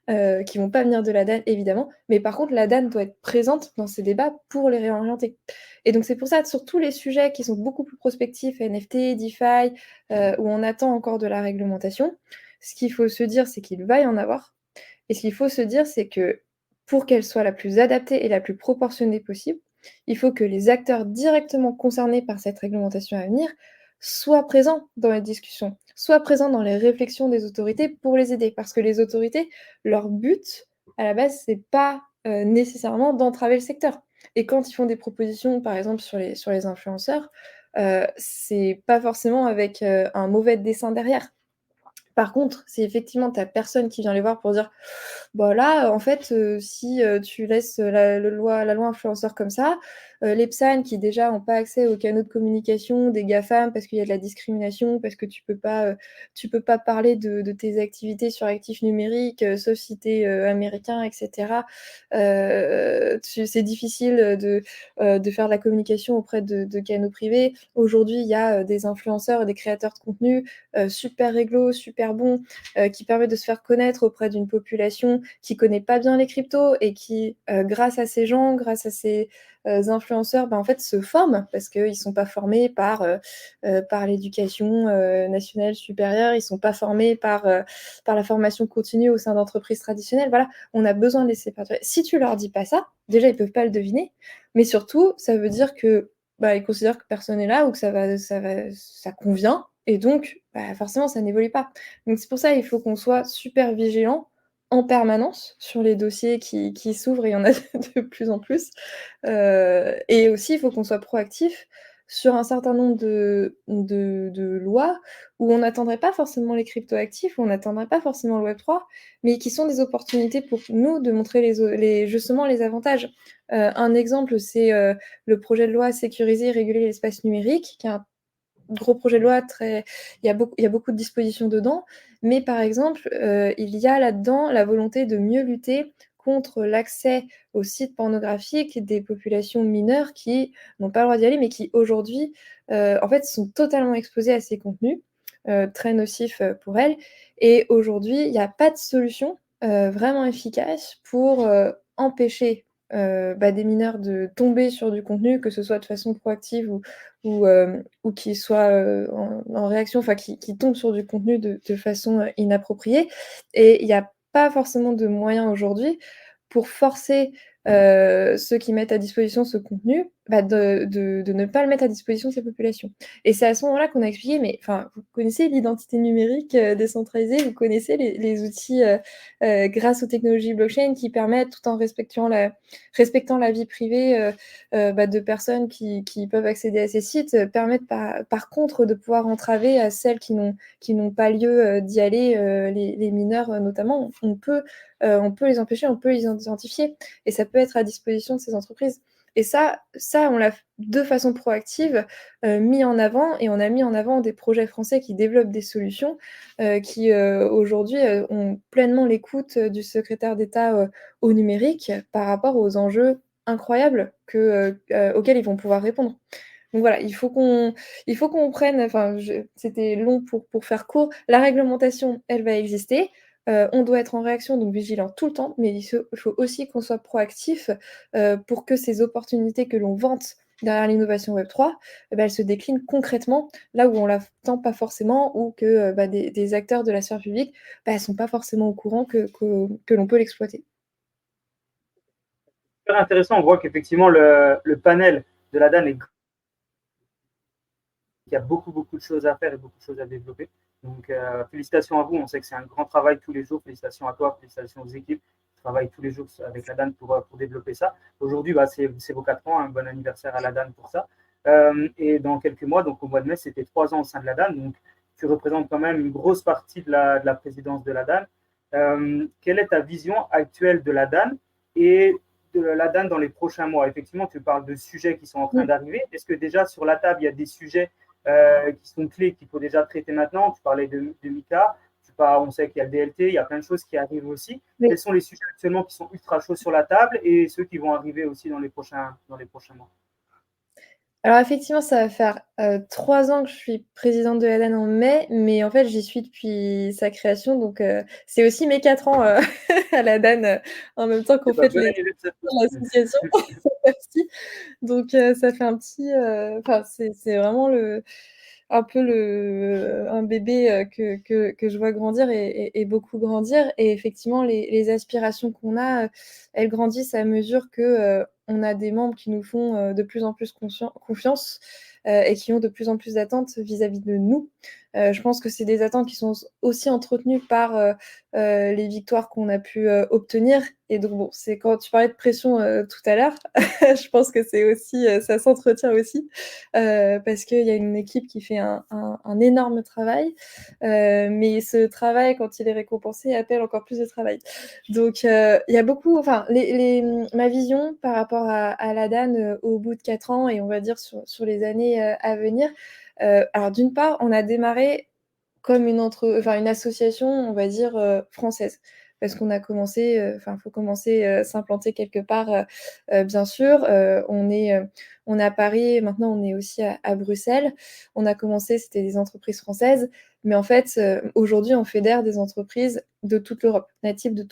venir de la DAN évidemment, mais par contre la DAN doit être présente dans ces débats pour les réorienter. Et donc c'est pour ça, sur tous les sujets qui sont beaucoup plus prospectifs, NFT, DeFi, où on attend encore de la réglementation, ce qu'il faut se dire, c'est qu'il va y en avoir. Et ce qu'il faut se dire, c'est que pour qu'elle soit la plus adaptée et la plus proportionnée possible, il faut que les acteurs directement concernés par cette réglementation à venir soient présents dans les discussions, soient présents dans les réflexions des autorités pour les aider. Parce que les autorités, leur but, à la base, c'est pas nécessairement d'entraver le secteur. Et quand ils font des propositions, par exemple, sur les influenceurs, c'est pas forcément avec un mauvais dessein derrière. Par contre, si effectivement tu as personne qui vient les voir pour dire: «Bah là, en fait, si, tu laisses la loi influenceur comme ça, les PSAN qui déjà ont pas accès aux canaux de communication des GAFAM parce qu'il y a de la discrimination, parce que tu peux pas parler de tes activités sur actifs numériques, sauf si tu es, américain et cetera». C'est difficile, de faire de la communication auprès de canaux privés. Aujourd'hui, il y a, des influenceurs et des créateurs de contenu super réglo, super bon, qui permet de se faire connaître auprès d'une population qui connaît pas bien les cryptos et qui, grâce à ces gens, grâce à ces influenceurs, en fait, se forment parce qu'ils sont pas formés par l'éducation nationale supérieure, ils sont pas formés par la formation continue au sein d'entreprises traditionnelles. Voilà, on a besoin de les séparer. Si tu leur dis pas ça, déjà, ils peuvent pas le deviner, mais surtout, ça veut dire que, ils considèrent que personne n'est là ou que ça convient et donc, forcément, ça n'évolue pas. Donc c'est pour ça, il faut qu'on soit super vigilant en permanence sur les dossiers qui s'ouvrent et il y en a de plus en plus. Et aussi, il faut qu'on soit proactif sur un certain nombre de lois où on n'attendrait pas forcément les cryptoactifs, où on n'attendrait pas forcément le Web3, mais qui sont des opportunités pour nous de montrer justement les avantages. Un exemple, c'est le projet de loi sécuriser et réguler l'espace numérique, qui est un gros projet de loi très il y a beaucoup de dispositions dedans, mais par exemple, il y a là-dedans la volonté de mieux lutter contre l'accès aux sites pornographiques des populations mineures qui n'ont pas le droit d'y aller, mais qui aujourd'hui, en fait, sont totalement exposées à ces contenus, très nocifs, pour elles et aujourd'hui, il y a pas de solution, vraiment efficace pour, empêcher, des mineurs de tomber sur du contenu, que ce soit de façon proactive ou qui soit en réaction, enfin qui tombe sur du contenu de façon inappropriée. Et il n'y a pas forcément de moyens aujourd'hui pour forcer ceux qui mettent à disposition ce contenu de ne pas le mettre à disposition de ces populations. Et c'est à ce moment-là qu'on a expliqué, mais enfin, vous connaissez l'identité numérique décentralisée, vous connaissez les outils grâce aux technologies blockchain qui permettent, tout en respectant la vie privée de personnes qui peuvent accéder à ces sites, permettent par contre de pouvoir entraver à celles qui n'ont pas lieu d'y aller, les mineurs notamment. On peut les empêcher, on peut les identifier et ça peut être à disposition de ces entreprises. Et ça on l'a de façon proactive mis en avant et on a mis en avant des projets français qui développent des solutions qui aujourd'hui ont pleinement l'écoute du secrétaire d'État au numérique par rapport aux enjeux incroyables auxquels ils vont pouvoir répondre. Donc voilà, il faut qu'on prenne, enfin, c'était long pour faire court. La réglementation, elle va exister. On doit être en réaction, donc vigilant tout le temps, mais il faut aussi qu'on soit proactif pour que ces opportunités que l'on vante derrière l'innovation Web3, elles se déclinent concrètement là où on ne l'attend pas forcément ou que des acteurs de la sphère publique ne sont pas forcément au courant que l'on peut l'exploiter. Super intéressant, on voit qu'effectivement le panel de la DAN est il y a beaucoup, beaucoup de choses à faire et beaucoup de choses à développer. Donc, félicitations à vous. On sait que c'est un grand travail tous les jours. Félicitations à toi, félicitations aux équipes qui travaillent tous les jours avec la DAN pour développer ça. Aujourd'hui, c'est vos 4 ans. Un bon anniversaire à la DAN pour ça. Et dans quelques mois, donc au mois de mai, c'était 3 ans au sein de la DAN. Donc, tu représentes quand même une grosse partie de la présidence de la DAN. Quelle est ta vision actuelle de la DAN et de la DAN dans les prochains mois? Effectivement, tu parles de sujets qui sont en train d'arriver. Est-ce que déjà sur la table, il y a des sujets qui sont clés qu'il faut déjà traiter maintenant? Tu parlais de Mika, on sait qu'il y a le DLT, il y a plein de choses qui arrivent aussi. Oui. Quels sont les sujets actuellement qui sont ultra chauds sur la table et ceux qui vont arriver aussi dans les prochains mois? Alors effectivement, ça va faire, 3 ans que je suis présidente de la DAN en mai, mais en fait, j'y suis depuis sa création, donc c'est aussi mes 4 ans, à la DAN, en même temps qu'on Eh ben, fête bon les anniversaire. l'association. Merci. Donc ça fait un petit, enfin, c'est vraiment un peu un bébé, que je vois grandir et beaucoup grandir et effectivement les aspirations qu'on a, elles grandissent à mesure que, on a des membres qui nous font, de plus en plus confiance, et qui ont de plus en plus d'attentes vis-à-vis de nous. Je pense que c'est des attentes qui sont aussi entretenues par, les victoires qu'on a pu, obtenir et donc bon, c'est quand tu parlais de pression, tout à l'heure, je pense que c'est aussi, ça s'entretient aussi, parce qu'il y a une équipe qui fait un énorme travail, mais ce travail, quand il est récompensé, appelle encore plus de travail. Donc, il y a beaucoup, enfin, ma vision par rapport à la DAN, au bout de 4 ans et on va dire sur les années, à venir. Alors d'une part, on a démarré comme une association, on va dire, française. Parce qu'on a commencé, enfin, il faut commencer, s'implanter quelque part, bien sûr. On est à Paris, maintenant on est aussi à Bruxelles. On a commencé, c'était des entreprises françaises, mais en fait, aujourd'hui, on fédère des entreprises de toute l'Europe, natives de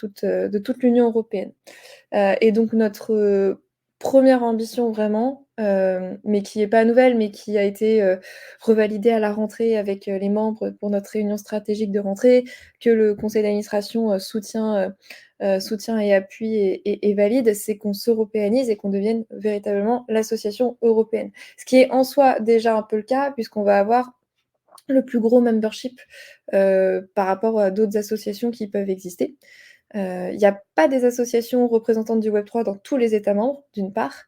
toute l'Union européenne. Et donc notre, 1re ambition vraiment, mais qui est pas nouvelle, mais qui a été, revalidée à la rentrée avec, les membres pour notre réunion stratégique de rentrée, que le conseil d'administration, soutient et appuie et valide, c'est qu'on s'européanise et qu'on devienne véritablement l'association européenne. Ce qui est en soi déjà un peu le cas puisqu'on va avoir le plus gros membership, par rapport à d'autres associations qui peuvent exister. Il y a pas des associations représentantes du Web3 dans tous les États membres, d'une part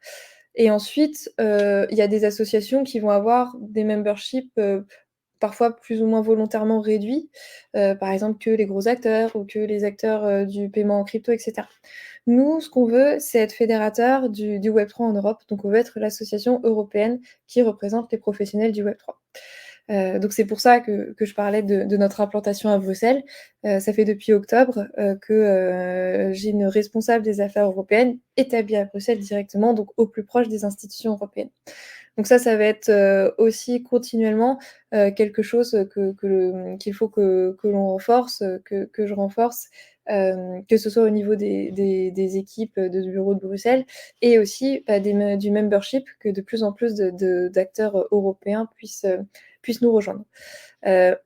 et ensuite, il y a des associations qui vont avoir des memberships, parfois plus ou moins volontairement réduits, par exemple que les gros acteurs ou que les acteurs, du paiement en crypto et cetera. Nous, ce qu'on veut, c'est être fédérateur du Web3 en Europe, donc on veut être l'association européenne qui représente les professionnels du Web3. Donc c'est pour ça que je parlais de notre implantation à Bruxelles. Ça fait depuis octobre, que, j'ai une responsable des affaires européennes établie à Bruxelles directement, donc au plus proche des institutions européennes. Donc ça va être, aussi continuellement, quelque chose, qu'il faut que l'on renforce, que je renforce, que ce soit au niveau des équipes, du bureau de Bruxelles et aussi, bah, du membership, que de plus en plus d'acteurs, européens puissent nous rejoindre.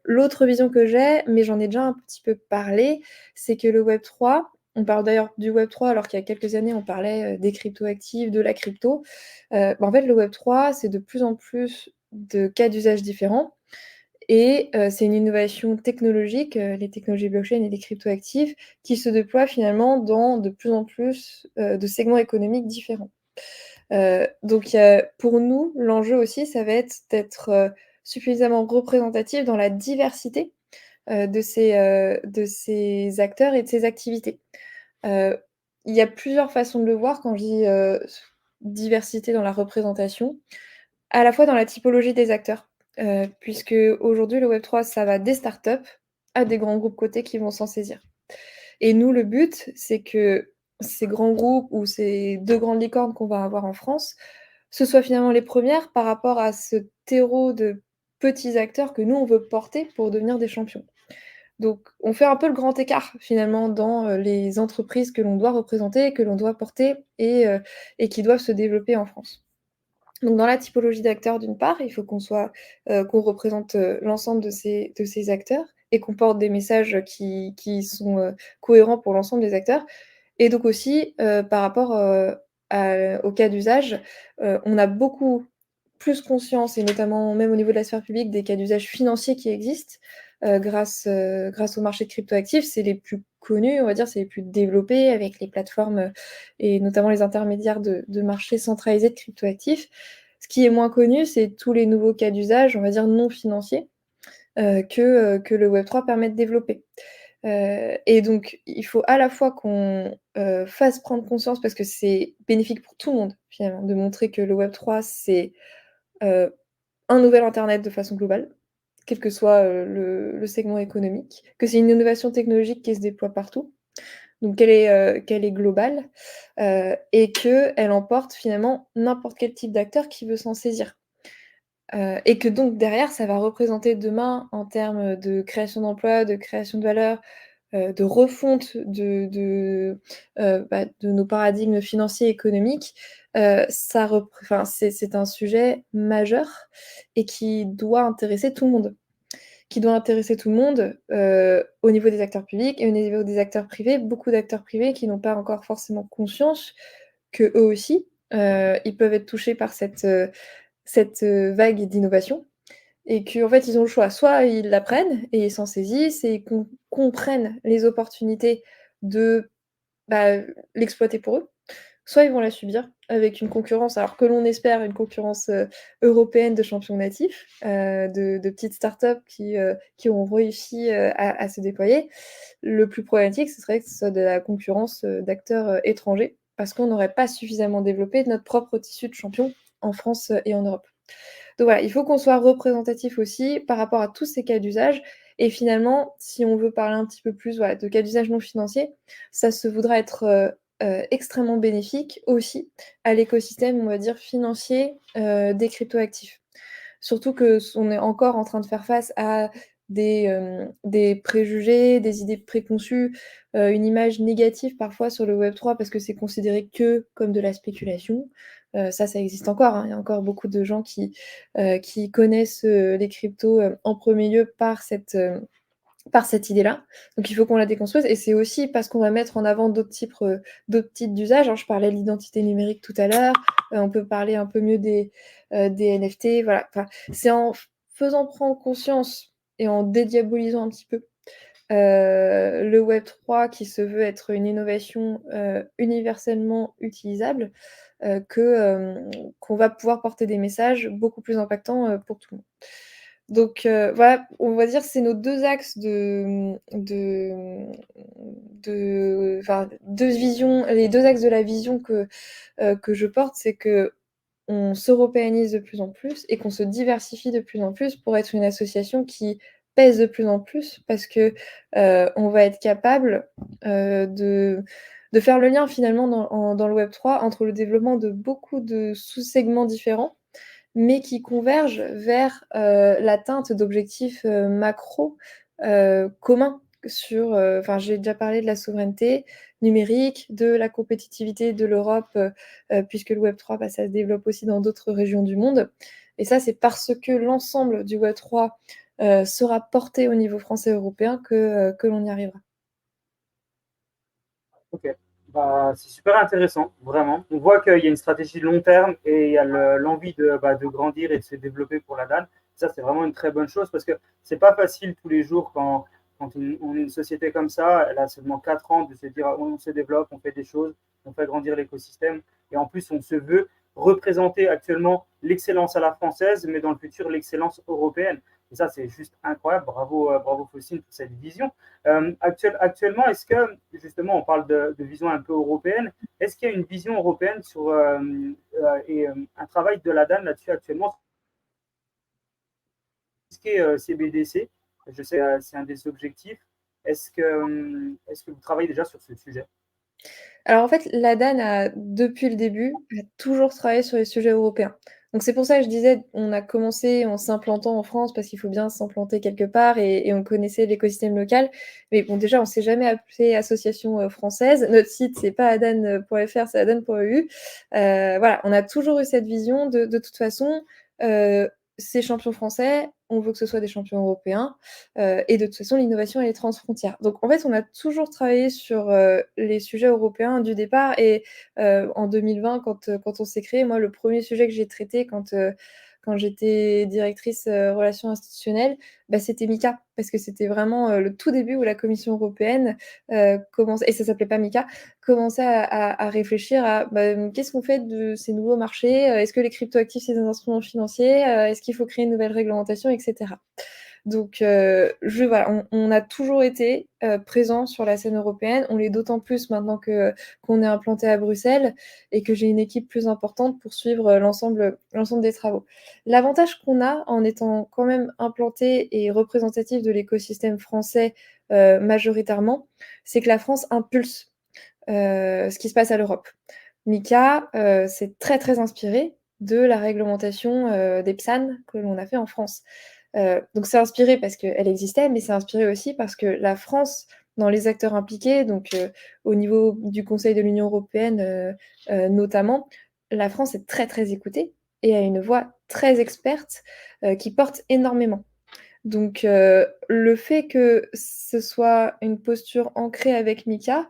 L'autre vision que j'ai, mais j'en ai déjà un petit peu parlé, c'est que le Web3, on parle d'ailleurs du Web3 alors qu'il y a quelques années on parlait, des cryptoactifs, de la crypto. En fait le Web3, c'est de plus en plus de cas d'usage différents et c'est une innovation technologique, les technologies blockchain et les cryptoactifs qui se déploient finalement dans de plus en plus, de segments économiques différents. Donc pour nous, l'enjeu aussi, ça va être d'être, suffisamment représentatif dans la diversité, de ces acteurs et de ces activités. Heu, il y a plusieurs façons de le voir quand je dis, diversité dans la représentation, à la fois dans la typologie des acteurs, puisque aujourd'hui le Web3 ça va des startups à des grands groupes cotés qui vont s'en saisir. Et nous, le but, c'est que ces grands groupes ou ces 2 grandes licornes qu'on va avoir en France, ce soit finalement les premières par rapport à ce terreau de petits acteurs que nous, on veut porter pour devenir des champions. Donc on fait un peu le grand écart finalement dans, les entreprises que l'on doit représenter, que l'on doit porter et qui doivent se développer en France. Donc dans la typologie d'acteurs, d'une part, il faut qu'on représente, l'ensemble de ces acteurs et qu'on porte des messages qui sont, cohérents pour l'ensemble des acteurs et donc aussi, par rapport, au cas d'usage, on a beaucoup plus conscience et notamment même au niveau de la sphère publique des cas d'usage financiers qui existent, grâce au marché de cryptoactifs. C'est les plus connus, on va dire, c'est les plus développés avec les plateformes, et notamment les intermédiaires de marchés centralisés de cryptoactifs. Ce qui est moins connu, c'est tous les nouveaux cas d'usage, on va dire non financiers, que le Web3 permet de développer. Et donc il faut à la fois qu'on, fasse prendre conscience parce que c'est bénéfique pour tout le monde finalement, de montrer que le Web3 c'est, heu, un nouvel internet de façon globale, quel que soit, le segment économique, que c'est une innovation technologique qui se déploie partout, donc qu'elle est globale, et qu'elle emporte finalement n'importe quel type d'acteur qui veut s'en saisir. Et que donc derrière, ça va représenter demain en termes de création d'emplois, de création de valeur, de refonte de nos paradigmes financiers et économiques, c'est un sujet majeur et qui doit intéresser tout le monde. Qui doit intéresser tout le monde, au niveau des acteurs publics et au niveau des acteurs privés. Beaucoup d'acteurs privés qui n'ont pas encore forcément conscience qu'eux aussi, ils peuvent être touchés par cette vague d'innovation et qu'en fait, ils ont le choix. Soit ils la prennent et ils s'en saisissent et comprennent les opportunités de, bah, l'exploiter pour eux, soit ils vont la subir avec une concurrence, alors que l'on espère une concurrence, européenne de champions natifs, de petites startups qui ont réussi, à se déployer. Le plus problématique, ce serait que ce soit de la concurrence, d'acteurs, étrangers, parce qu'on n'aurait pas suffisamment développé notre propre tissu de champions en France, et en Europe. Donc voilà, il faut qu'on soit représentatif aussi par rapport à tous ces cas d'usage et finalement, si on veut parler un petit peu plus, voilà, de cas d'usage non financiers, ça se voudra être, extrêmement bénéfique aussi à l'écosystème, on va dire, financier, des cryptoactifs. Surtout qu'on est encore en train de faire face à des préjugés, des idées préconçues, une image négative parfois sur le Web3 parce que c'est considéré que comme de la spéculation. Ça existe encore, hein. Il y a encore beaucoup de gens qui connaissent, les cryptos, en premier lieu par cette idée-là. Donc il faut qu'on la déconstruise et c'est aussi parce qu'on va mettre en avant d'autres types d'usages, hein. Je parlais de l'identité numérique tout à l'heure, on peut parler un peu mieux des NFT, voilà. Enfin, c'est en faisant prendre conscience et en dédiabolisant un petit peu, le Web3 qui se veut être une innovation, universellement utilisable, qu'on va pouvoir porter des messages beaucoup plus impactants, pour tout le monde. Donc voilà, on va dire c'est nos 2 axes enfin 2 visions, les 2 axes de la vision que je porte, c'est qu'on s'européanise de plus en plus et qu'on se diversifie de plus en plus pour être une association qui pèse de plus en plus parce que, on va être capable, de faire le lien finalement dans le Web3 entre le développement de beaucoup de sous-segments différents mais qui convergent vers, l'atteinte d'objectifs, macro, communs sur, enfin, j'ai déjà parlé de la souveraineté numérique, de la compétitivité de l'Europe, puisque le Web3, bah, ça se développe aussi dans d'autres régions du monde et ça, c'est parce que l'ensemble du Web3, sera porté au niveau français et européen que l'on y arrivera. Ok, bah, c'est super intéressant, vraiment. On voit qu'il y a une stratégie long terme et il y a l'envie de grandir et de se développer pour la DAN. Ça, c'est vraiment une très bonne chose parce que c'est pas facile tous les jours quand on est une société comme ça. Elle a seulement 4 ans de se dire on se développe, on fait des choses, on fait grandir l'écosystème et en plus on se veut représenter actuellement l'excellence à la française, mais dans le futur l'excellence européenne. Et ça, c'est juste incroyable. Bravo, bravo Faucine pour cette vision. Actuellement, est-ce que, justement, on parle de vision un peu européenne, est-ce qu'il y a une vision européenne sur un travail de la DAN là-dessus actuellement, ce qui est CBDC? Je sais c'est un des objectifs. Est-ce que vous travaillez déjà sur ce sujet? Alors en fait, l'ADAN a, depuis le début, a toujours travaillé sur les sujets européens. Donc c'est pour ça que je disais, on a commencé en s'implantant en France parce qu'il faut bien s'implanter quelque part et on connaissait l'écosystème local. Mais bon, déjà, on s'est jamais appelé association française. Notre site, c'est pas adan.fr, c'est adan.eu. Voilà, on a toujours eu cette vision de toute façon, ces champions français, on veut que ce soit des champions européens. Et de toute façon, l'innovation, elle est transfrontière. Donc en fait, on a toujours travaillé sur, les sujets européens du départ et en 2020 quand on s'est créé, moi, le premier sujet que j'ai traité quand j'étais directrice, relations institutionnelles, bah, c'était MiCA. Parce que c'était vraiment, le tout début où la Commission européenne, commençait et ça s'appelait pas MiCA, commençait à réfléchir à, bah, qu'est-ce qu'on fait de ces nouveaux marchés? Est-ce que les cryptoactifs, c'est des instruments financiers? Est-ce qu'il faut créer une nouvelle réglementation et cetera? Donc voilà, on a toujours été, présents sur la scène européenne. On l'est d'autant plus maintenant qu'on est implanté à Bruxelles et que j'ai une équipe plus importante pour suivre, l'ensemble des travaux. L'avantage qu'on a en étant quand même implanté et représentatif de l'écosystème français, majoritairement, c'est que la France impulse, ce qui se passe à l'Europe. MiCA, c'est très, très inspiré de la réglementation des PSAN que l'on a fait en France. Donc c'est inspiré parce qu'elle existait, mais c'est inspiré aussi parce que la France, dans les acteurs impliqués, donc au niveau du Conseil de l'Union européenne notamment, la France est très très écoutée et a une voix très experte qui porte énormément. Donc le fait que ce soit une posture ancrée avec Mika,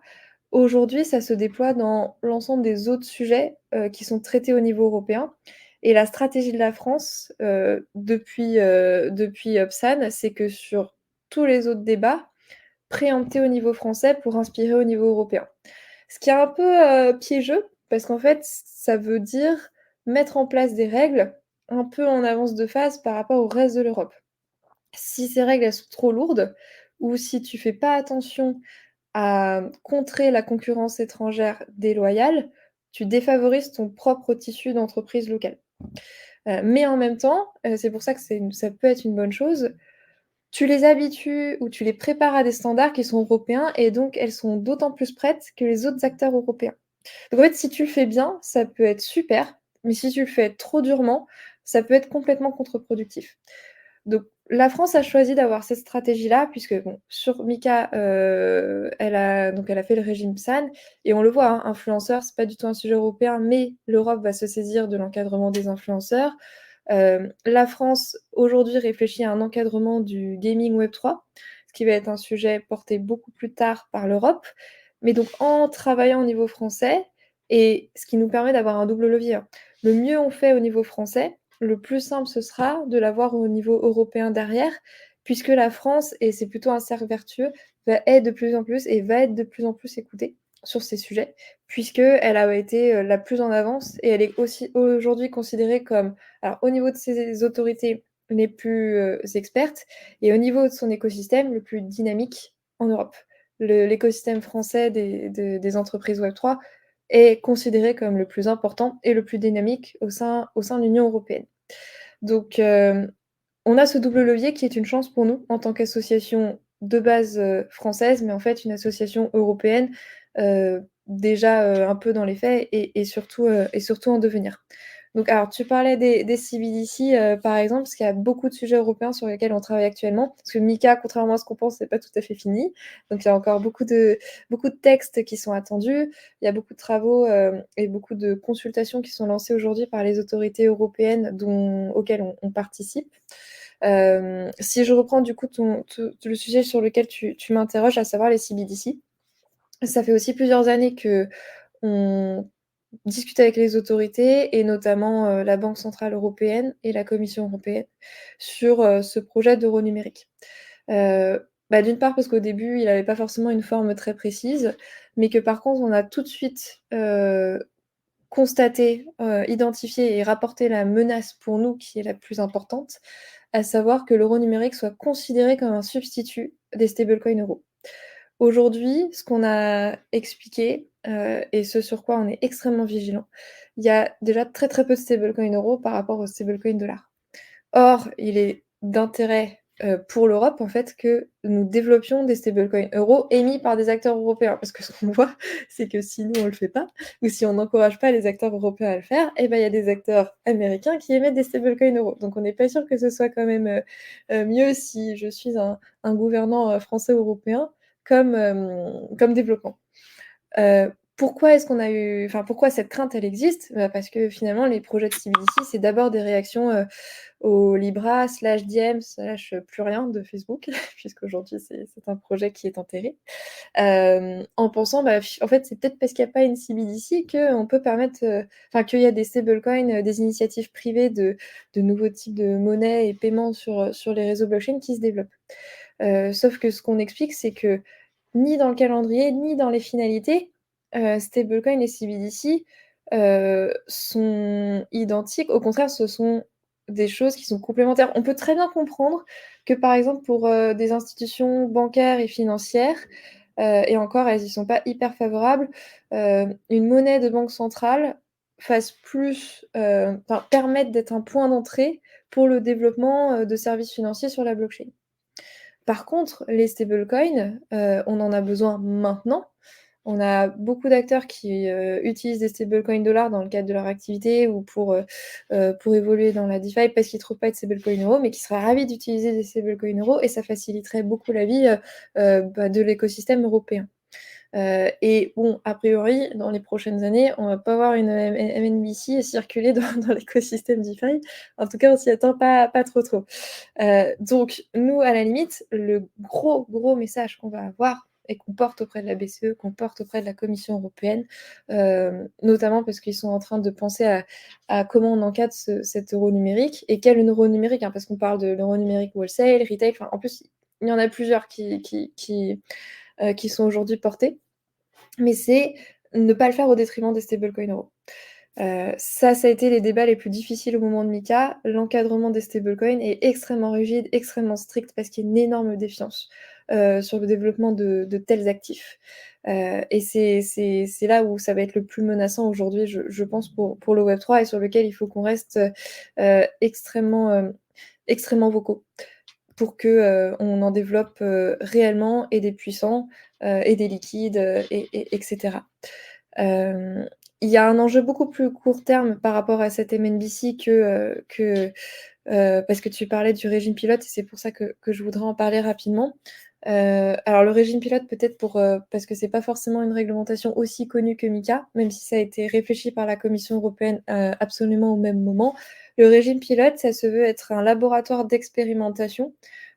aujourd'hui ça se déploie dans l'ensemble des autres sujets qui sont traités au niveau européen. Et la stratégie de la France depuis PSAN, c'est que sur tous les autres débats, préempter au niveau français pour inspirer au niveau européen. Ce qui est un peu piégeux, parce qu'en fait, ça veut dire mettre en place des règles un peu en avance de phase par rapport au reste de l'Europe. Si ces règles elles sont trop lourdes, ou si tu fais pas attention à contrer la concurrence étrangère déloyale, tu défavorises ton propre tissu d'entreprise locale. Mais en même temps, c'est pour ça que ça peut être une bonne chose, tu les habitues ou tu les prépares à des standards qui sont européens et donc elles sont d'autant plus prêtes que les autres acteurs européens. Donc en fait, si tu le fais bien, ça peut être super, mais si tu le fais trop durement, ça peut être complètement contre-productif. Donc la France a choisi d'avoir cette stratégie-là puisque bon, sur Mika, elle a fait le régime PSAN et on le voit, hein, influenceurs, c'est pas du tout un sujet européen, mais l'Europe va se saisir de l'encadrement des influenceurs. La France, aujourd'hui, réfléchit à un encadrement du gaming Web3, ce qui va être un sujet porté beaucoup plus tard par l'Europe. Mais donc, en travaillant au niveau français, et ce qui nous permet d'avoir un double levier, hein. Le mieux on fait au niveau français, le plus simple ce sera de l'avoir au niveau européen derrière, puisque la France, et c'est plutôt un cercle vertueux, va être de plus en plus et va être de plus en plus écoutée sur ces sujets, puisqu'elle a été la plus en avance et elle est aussi aujourd'hui considérée comme, alors au niveau de ses autorités, les plus expertes et au niveau de son écosystème, le plus dynamique en Europe. L'écosystème français des entreprises Web3 est considéré comme le plus important et le plus dynamique au sein de l'Union européenne. Donc, on a ce double levier qui est une chance pour nous en tant qu'association de base française, mais en fait une association européenne déjà un peu dans les faits et surtout en devenir. Donc, alors, tu parlais des CBDC par exemple, parce qu'il y a beaucoup de sujets européens sur lesquels on travaille actuellement. Parce que Mika, contrairement à ce qu'on pense, c'est pas tout à fait fini. Donc, il y a encore beaucoup de textes qui sont attendus. Il y a beaucoup de travaux et beaucoup de consultations qui sont lancées aujourd'hui par les autorités européennes auxquelles on participe. Si je reprends du coup le sujet sur lequel tu m'interroges, à savoir les CBDC, ça fait aussi plusieurs années qu'on discute avec les autorités et notamment la Banque centrale européenne et la Commission européenne sur ce projet d'euro numérique. D'une part parce qu'au début, il n'avait pas forcément une forme très précise, mais que par contre, on a tout de suite constaté, identifié et rapporté la menace pour nous qui est la plus importante, à savoir que l'euro numérique soit considéré comme un substitut des stablecoins euros. Aujourd'hui, ce qu'on a expliqué, et ce sur quoi on est extrêmement vigilant, il y a déjà très, très peu de stablecoins euros par rapport aux stablecoins dollars. Or, il est d'intérêt, pour l'Europe, en fait, que nous développions des stablecoins euros émis par des acteurs européens. Parce que ce qu'on voit, c'est que si nous, on le fait pas, ou si on n'encourage pas les acteurs européens à le faire, et ben, il y a des acteurs américains qui émettent des stablecoins euros. Donc on n'est pas sûr que ce soit quand même, mieux si je suis un gouvernant, français ou européen comme développement. Pourquoi est-ce qu'on a eu pourquoi cette crainte, elle existe? Parce que finalement, les projets de CBDC, c'est d'abord des réactions, au Libra/Diem/plus rien de Facebook, puisqu'aujourd'hui, c'est un projet qui est enterré. En pensant, en fait, c'est peut-être parce qu'il y a pas une CBDC qu'on peut permettre, qu'il y a des stablecoins, des initiatives privées de nouveaux types de monnaies et paiements sur les réseaux blockchain qui se développent. Sauf que ce qu'on explique, c'est que ni dans le calendrier, ni dans les finalités, stablecoin et CBDC, sont identiques. Au contraire, ce sont des choses qui sont complémentaires. On peut très bien comprendre que, par exemple, pour, des institutions bancaires et financières, et encore, elles y sont pas hyper favorables, une monnaie de banque centrale fasse plus, permette d'être un point d'entrée pour le développement, de services financiers sur la blockchain. Par contre, les stablecoins, on en a besoin maintenant, On a beaucoup d'acteurs qui utilisent des stablecoins dollars dans le cadre de leur activité ou pour évoluer dans la DeFi parce qu'ils ne trouvent pas de stablecoin euros, mais qui seraient ravis d'utiliser des stablecoins euros et ça faciliterait beaucoup la vie de l'écosystème européen. Et bon, a priori, dans les prochaines années, on va pas voir une MNBC circuler dans l'écosystème DeFi. En tout cas, on s'y attend pas trop. Donc nous, à la limite, le gros message qu'on va avoir et qu'on porte auprès de la BCE, qu'on porte auprès de la Commission européenne, notamment parce qu'ils sont en train de penser à comment on encadre cet euro numérique. Et quel euro numérique, hein, parce qu'on parle de l'euro numérique wholesale, retail, enfin, en plus, il y en a plusieurs qui sont aujourd'hui portés. Mais c'est ne pas le faire au détriment des stablecoins euros. Ça a été les débats les plus difficiles au moment de MiCA. L'encadrement des stablecoins est extrêmement rigide, extrêmement strict, parce qu'il y a une énorme défiance sur le développement de tels actifs. Et c'est là où ça va être le plus menaçant aujourd'hui, je pense, pour le Web3, et sur lequel il faut qu'on reste extrêmement vocaux pour qu'on en développe réellement, et des puissants, et des liquides, etc. Il y a un enjeu beaucoup plus court terme par rapport à cette MNBC parce que tu parlais du régime pilote, et c'est pour ça que je voudrais en parler rapidement. Alors le régime pilote, peut-être parce que c'est pas forcément une réglementation aussi connue que MiCA, même si ça a été réfléchi par la Commission européenne absolument au même moment. Le régime pilote, ça se veut être un laboratoire d'expérimentation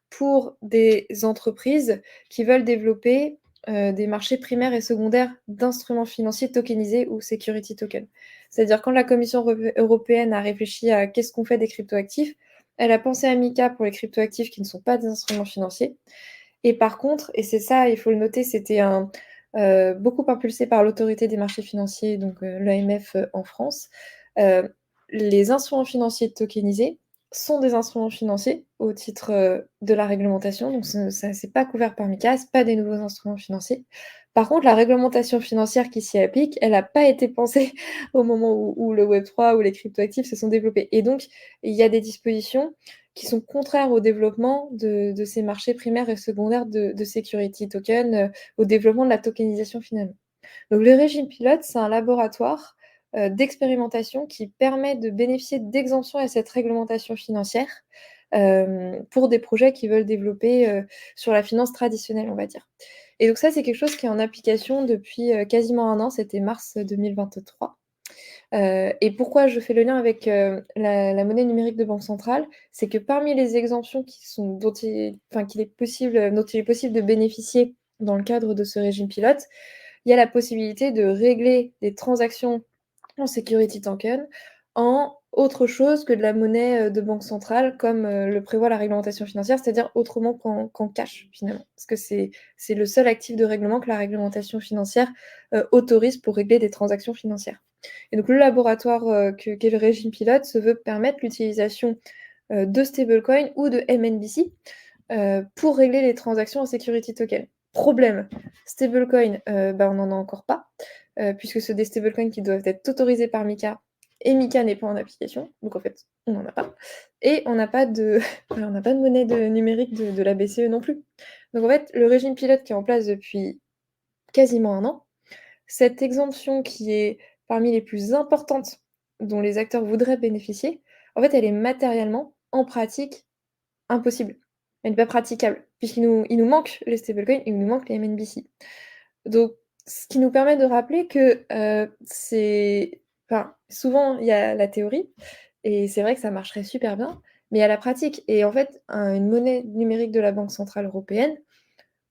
pour des entreprises qui veulent développer des marchés primaires et secondaires d'instruments financiers tokenisés ou security tokens. C'est-à-dire, quand la Commission européenne a réfléchi à qu'est-ce qu'on fait des cryptoactifs, elle a pensé à MiCA pour les cryptoactifs qui ne sont pas des instruments financiers. Et par contre, et c'est ça, il faut le noter, c'était beaucoup impulsé par l'autorité des marchés financiers, donc l'AMF en France, les instruments financiers tokenisés sont des instruments financiers au titre de la réglementation, donc ça c'est pas couvert par MiCA, c'est pas des nouveaux instruments financiers. Par contre, la réglementation financière qui s'y applique, elle n'a pas été pensée au moment où le Web3 ou les cryptoactifs se sont développés. Et donc, il y a des dispositions qui sont contraires au développement de ces marchés primaires et secondaires de security token, au développement de la tokenisation finalement. Donc le régime pilote, c'est un laboratoire d'expérimentation qui permet de bénéficier d'exemptions à cette réglementation financière pour des projets qui veulent développer sur la finance traditionnelle, on va dire. Et donc ça, c'est quelque chose qui est en application depuis quasiment un an, c'était mars 2023. Et pourquoi je fais le lien avec la monnaie numérique de banque centrale, c'est que parmi les exemptions dont il est possible de bénéficier dans le cadre de ce régime pilote, il y a la possibilité de régler des transactions en security token en autre chose que de la monnaie de banque centrale, comme le prévoit la réglementation financière, c'est-à-dire autrement qu'en cash, finalement. Parce que c'est le seul actif de règlement que la réglementation financière autorise pour régler des transactions financières. Et donc le laboratoire qu'est le régime pilote se veut permettre l'utilisation de stablecoin ou de MNBC pour régler les transactions en security token. Problème, stablecoin, on n'en a encore pas, puisque c'est des stablecoins qui doivent être autorisés par MiCA, et MiCA n'est pas en application, donc en fait, on n'en a pas. Et on n'a pas de monnaie numérique de la BCE non plus. Donc en fait, le régime pilote qui est en place depuis quasiment un an, cette exemption qui est parmi les plus importantes dont les acteurs voudraient bénéficier, en fait, elle est matériellement, en pratique, impossible. Elle n'est pas praticable, puisqu'il nous manque les stablecoins, il nous manque les MNBC. Donc, ce qui nous permet de rappeler que souvent, il y a la théorie, et c'est vrai que ça marcherait super bien, mais il y a la pratique. Et en fait, une monnaie numérique de la Banque centrale européenne,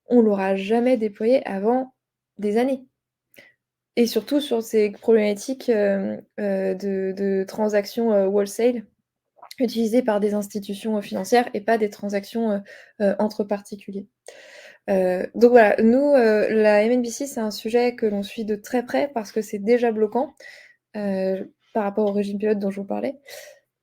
on ne l'aura jamais déployée avant des années. Et surtout sur ces problématiques de transactions wholesale utilisées par des institutions financières et pas des transactions entre particuliers. Donc voilà, nous, la MNBC, c'est un sujet que l'on suit de très près parce que c'est déjà bloquant par rapport au régime pilote dont je vous parlais.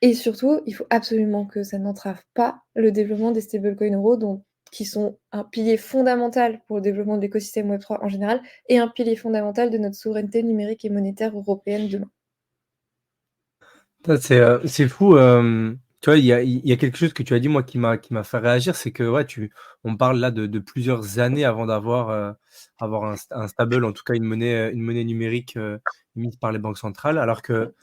Et surtout, il faut absolument que ça n'entrave pas le développement des stablecoins euros, qui sont un pilier fondamental pour le développement de l'écosystème Web3 en général et un pilier fondamental de notre souveraineté numérique et monétaire européenne demain. C'est fou Tu vois, il y a quelque chose que tu as dit, moi, qui m'a fait réagir, c'est que, ouais, on parle là de plusieurs années avant avoir un stable, en tout cas une monnaie numérique, émise par les banques centrales. Alors que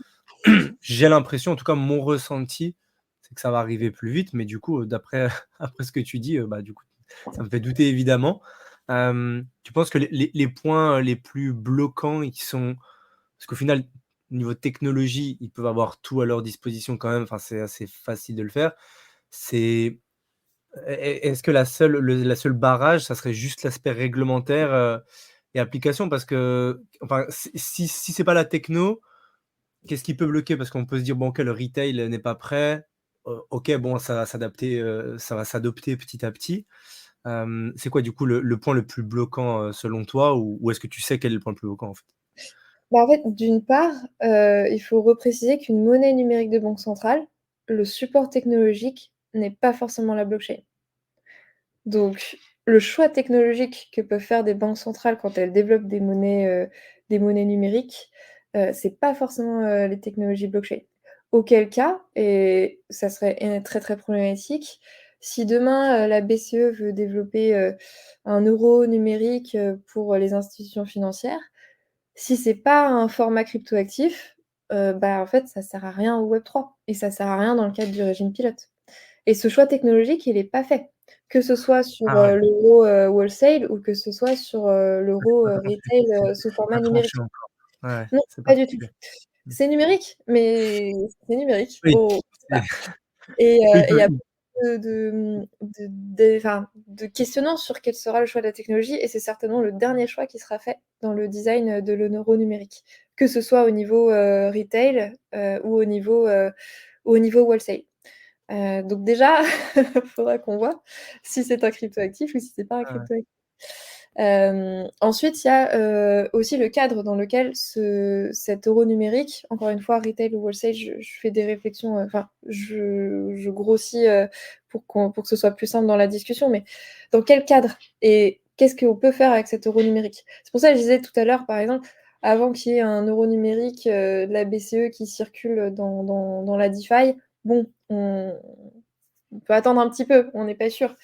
j'ai l'impression, en tout cas mon ressenti, c'est que ça va arriver plus vite. Mais du coup, d'après après ce que tu dis, bah, du coup, ça me fait douter évidemment. Tu penses que les points les plus bloquants et qui sont parce qu'au final, niveau technologie, ils peuvent avoir tout à leur disposition quand même, enfin, c'est assez facile de le faire. C'est est-ce que la seule barrage, ça serait juste l'aspect réglementaire, et application? Parce que enfin, si c'est pas la techno, qu'est-ce qui peut bloquer? Parce qu'on peut se dire: «Bon, OK, le retail n'est pas prêt». OK, bon, ça va s'adapter, ça va s'adopter petit à petit. C'est quoi du coup le point le plus bloquant, selon toi? Ou est-ce que tu sais quel est le point le plus bloquant, en fait? Bah, en fait, d'une part, il faut repréciser qu'une monnaie numérique de banque centrale, le support technologique n'est pas forcément la blockchain. Donc le choix technologique que peuvent faire des banques centrales quand elles développent des monnaies numériques, c'est pas forcément, les technologies blockchain. Auquel cas, et ça serait très, très problématique, si demain, la BCE veut développer, un euro numérique, pour les institutions financières, si c'est pas un format cryptoactif, bah, en fait, ça sert à rien au Web3 et ça sert à rien dans le cadre du régime pilote. Et ce choix technologique, il est pas fait. Que ce soit sur, Ah ouais, l'euro, wholesale ou que ce soit sur, l'euro, c'est pas tranché. retail, sous C'est format pas tranché numérique. encore. Ouais, Non, c'est pas pas du tout. tranché. Mmh. C'est numérique, mais c'est numérique. Oui, c'est Voilà. Et oui, il y a peu de questionnants sur quel sera le choix de la technologie et c'est certainement le dernier choix qui sera fait dans le design, de l'euro numérique. Que ce soit au niveau, retail, ou au niveau wholesale. Donc déjà, il faudra qu'on voit si c'est un cryptoactif ou si c'est pas un ouais, cryptoactif. Ensuite, il y a, aussi le cadre dans lequel cet euro numérique, encore une fois, retail ou wholesale, je fais des réflexions, enfin, je grossis, pour que ce soit plus simple dans la discussion, mais dans quel cadre et qu'est-ce qu'on peut faire avec cet euro numérique? C'est pour ça que je disais tout à l'heure, par exemple, avant qu'il y ait un euro numérique, de la BCE qui circule dans la DeFi, bon, on peut attendre un petit peu, on n'est pas sûr.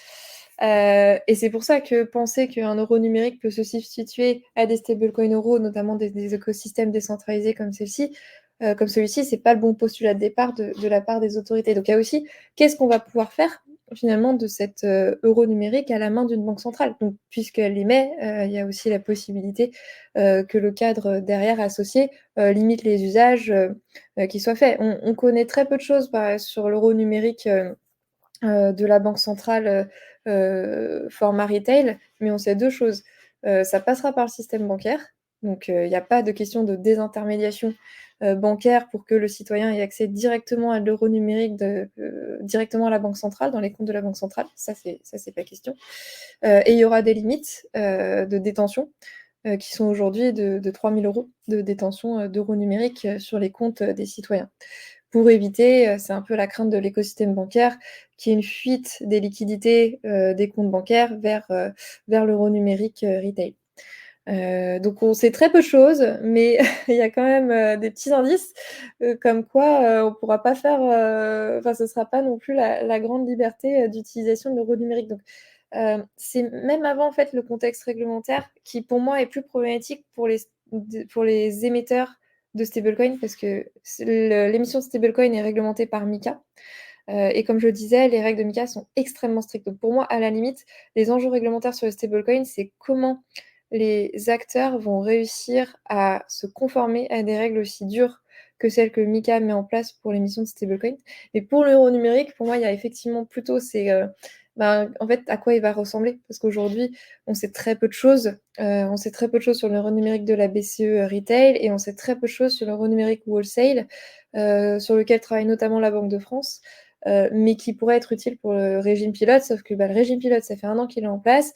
Et c'est pour ça que penser qu'un euro numérique peut se substituer à des stablecoins euros, notamment des écosystèmes décentralisés comme celle-ci, comme celui-ci, c'est pas le bon postulat de départ de la part des autorités. Donc il y a aussi, qu'est-ce qu'on va pouvoir faire finalement de cet euro numérique à la main d'une banque centrale? Donc puisqu'elle l'émet, il y a aussi la possibilité que le cadre derrière associé limite les usages qui soient faits. On connaît très peu de choses sur l'euro numérique de la banque centrale, format retail, mais on sait 2 choses. Ça passera par le système bancaire, donc il y a pas de question de désintermédiation, bancaire pour que le citoyen ait accès directement à l'euro numérique directement à la banque centrale, dans les comptes de la banque centrale. Ça c'est pas question. Et il y aura des limites, de détention, qui sont aujourd'hui de 3 000 € de détention, d'euros numériques, sur les comptes, des citoyens. Pour éviter, c'est un peu la crainte de l'écosystème bancaire, qu'il y ait une fuite des liquidités, des comptes bancaires vers l'euro numérique, retail. Donc on sait très peu de choses, mais il y a quand même, des petits indices, comme quoi, on pourra pas faire, enfin ce sera pas non plus la grande liberté, d'utilisation de l'euro numérique. Donc, c'est même avant en fait le contexte réglementaire qui pour moi est plus problématique pour les émetteurs de stablecoin parce que l'émission de stablecoin est réglementée par MiCA, et comme je le disais, les règles de MiCA sont extrêmement strictes. Donc pour moi, à la limite, les enjeux réglementaires sur les stablecoins, c'est comment les acteurs vont réussir à se conformer à des règles aussi dures que celles que MiCA met en place pour l'émission de stablecoin. Et pour l'euro numérique, pour moi, il y a effectivement plutôt en fait, à quoi il va ressembler. Parce qu'aujourd'hui, on sait très peu de choses. On sait très peu de choses sur l'euro numérique de la BCE Retail et on sait très peu de choses sur l'euro numérique Wholesale, sur lequel travaille notamment la Banque de France, mais qui pourrait être utile pour le régime pilote. Sauf que le régime pilote, ça fait 1 an qu'il est en place.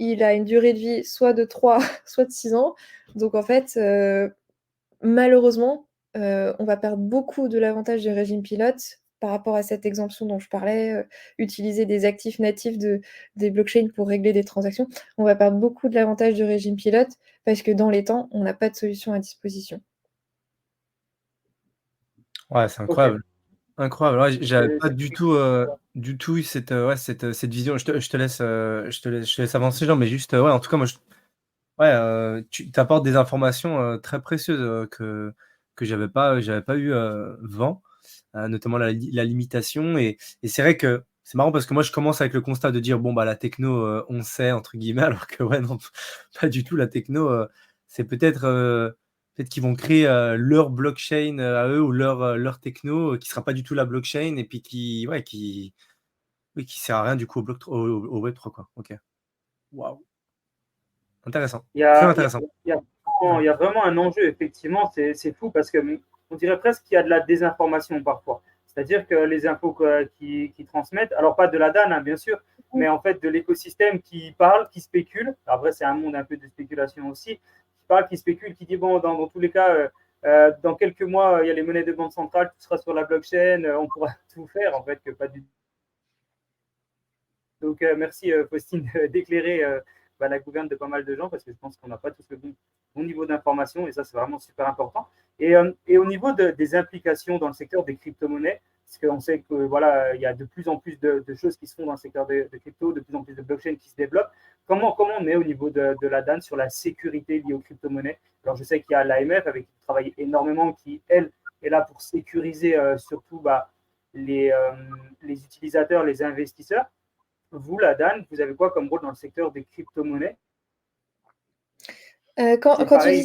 Il a une durée de vie soit de 3, soit de 6 ans. Donc en fait, malheureusement, on va perdre beaucoup de l'avantage du régime pilote par rapport à cette exemption dont je parlais, utiliser des actifs natifs des blockchains pour régler des transactions. On va perdre beaucoup de l'avantage du régime pilote parce que dans les temps, on n'a pas de solution à disposition. ouais, c'est Ok. incroyable. Incroyable, ouais, j'avais C'est pas c'est du tout eu cette, ouais, cette vision. Je te laisse avancer Jean, mais juste, ouais, en tout cas, moi, ouais, tu apportes des informations, très précieuses, que j'avais pas eu, vent, notamment la limitation et c'est vrai que c'est marrant parce que moi, je commence avec le constat de dire: «Bon, bah, la techno, on sait» entre guillemets, alors que ouais, non, pas du tout. La techno, c'est peut-être qu'ils vont créer, leur blockchain, à eux ou leur techno, qui sera pas du tout la blockchain et puis qui ouais, oui, qui sert à rien du coup au Web3 quoi. OK. Waouh! Intéressant, Il y très a, il y a- intéressant. il y a vraiment un enjeu, effectivement, c'est fou parce que on dirait presque qu'il y a de la désinformation parfois. C'est-à-dire que les infos qui transmettent, alors pas de la DAN, hein, bien sûr, mais en fait de l'écosystème qui parle, qui spécule. Après, c'est un monde un peu de spéculation aussi, qui parle, qui spécule, qui dit bon, dans tous les cas, dans quelques mois, il y a les monnaies de banque centrale, tout sera sur la blockchain, on pourra tout faire, en fait, que pas du tout. Donc, merci Faustine d'éclairer la gouverne de pas mal de gens parce que je pense qu'on n'a pas tous le bon niveau d'information et ça, c'est vraiment super important. Et au niveau des implications dans le secteur des crypto-monnaies, parce qu'on sait que voilà, il y a de plus en plus de choses qui se font dans le secteur de crypto, de plus en plus de blockchain qui se développent. Comment on est au niveau de la DAN sur la sécurité liée aux crypto-monnaies? Alors, je sais qu'il y a l'AMF avec qui travaille énormément, qui, elle, est là pour sécuriser surtout les, euh, les utilisateurs, les investisseurs. Vous, la DAN, vous avez quoi comme rôle dans le secteur des crypto-monnaies? C'est Quand tu dis pareil,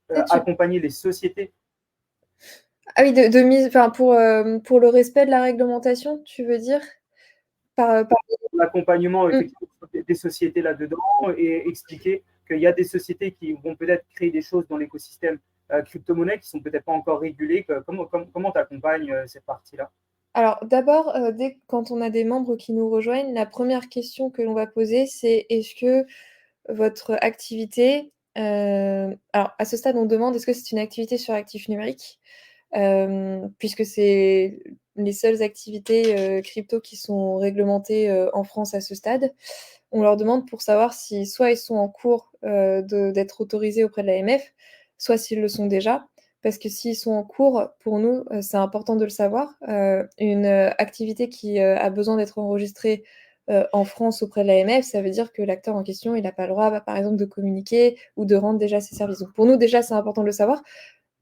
ça, tu accompagner les sociétés. ah oui, de mise enfin, pour le respect de la réglementation, tu veux dire? Par L'accompagnement mmh. effectivement des sociétés là-dedans et expliquer qu'il y a des sociétés qui vont peut-être créer des choses dans l'écosystème crypto-monnaie qui sont peut-être pas encore régulées. Comment tu accompagnes cette partie-là? Alors d'abord, quand on a des membres qui nous rejoignent, la première question que l'on va poser, c'est: «Est-ce que votre activité», alors à ce stade, on demande: «Est-ce que c'est une activité sur actifs numériques?» Puisque c'est les seules activités, crypto qui sont réglementées, en France à ce stade. On leur demande pour savoir si soit ils sont en cours, d'être autorisés auprès de l'AMF, soit s'ils le sont déjà. Parce que s'ils sont en cours, pour nous, c'est important de le savoir. Une, activité qui, a besoin d'être enregistrée, en France auprès de l'AMF, ça veut dire que l'acteur en question, il n'a pas le droit, bah, par exemple, de communiquer ou de rendre déjà ses services. Donc pour nous, déjà, c'est important de le savoir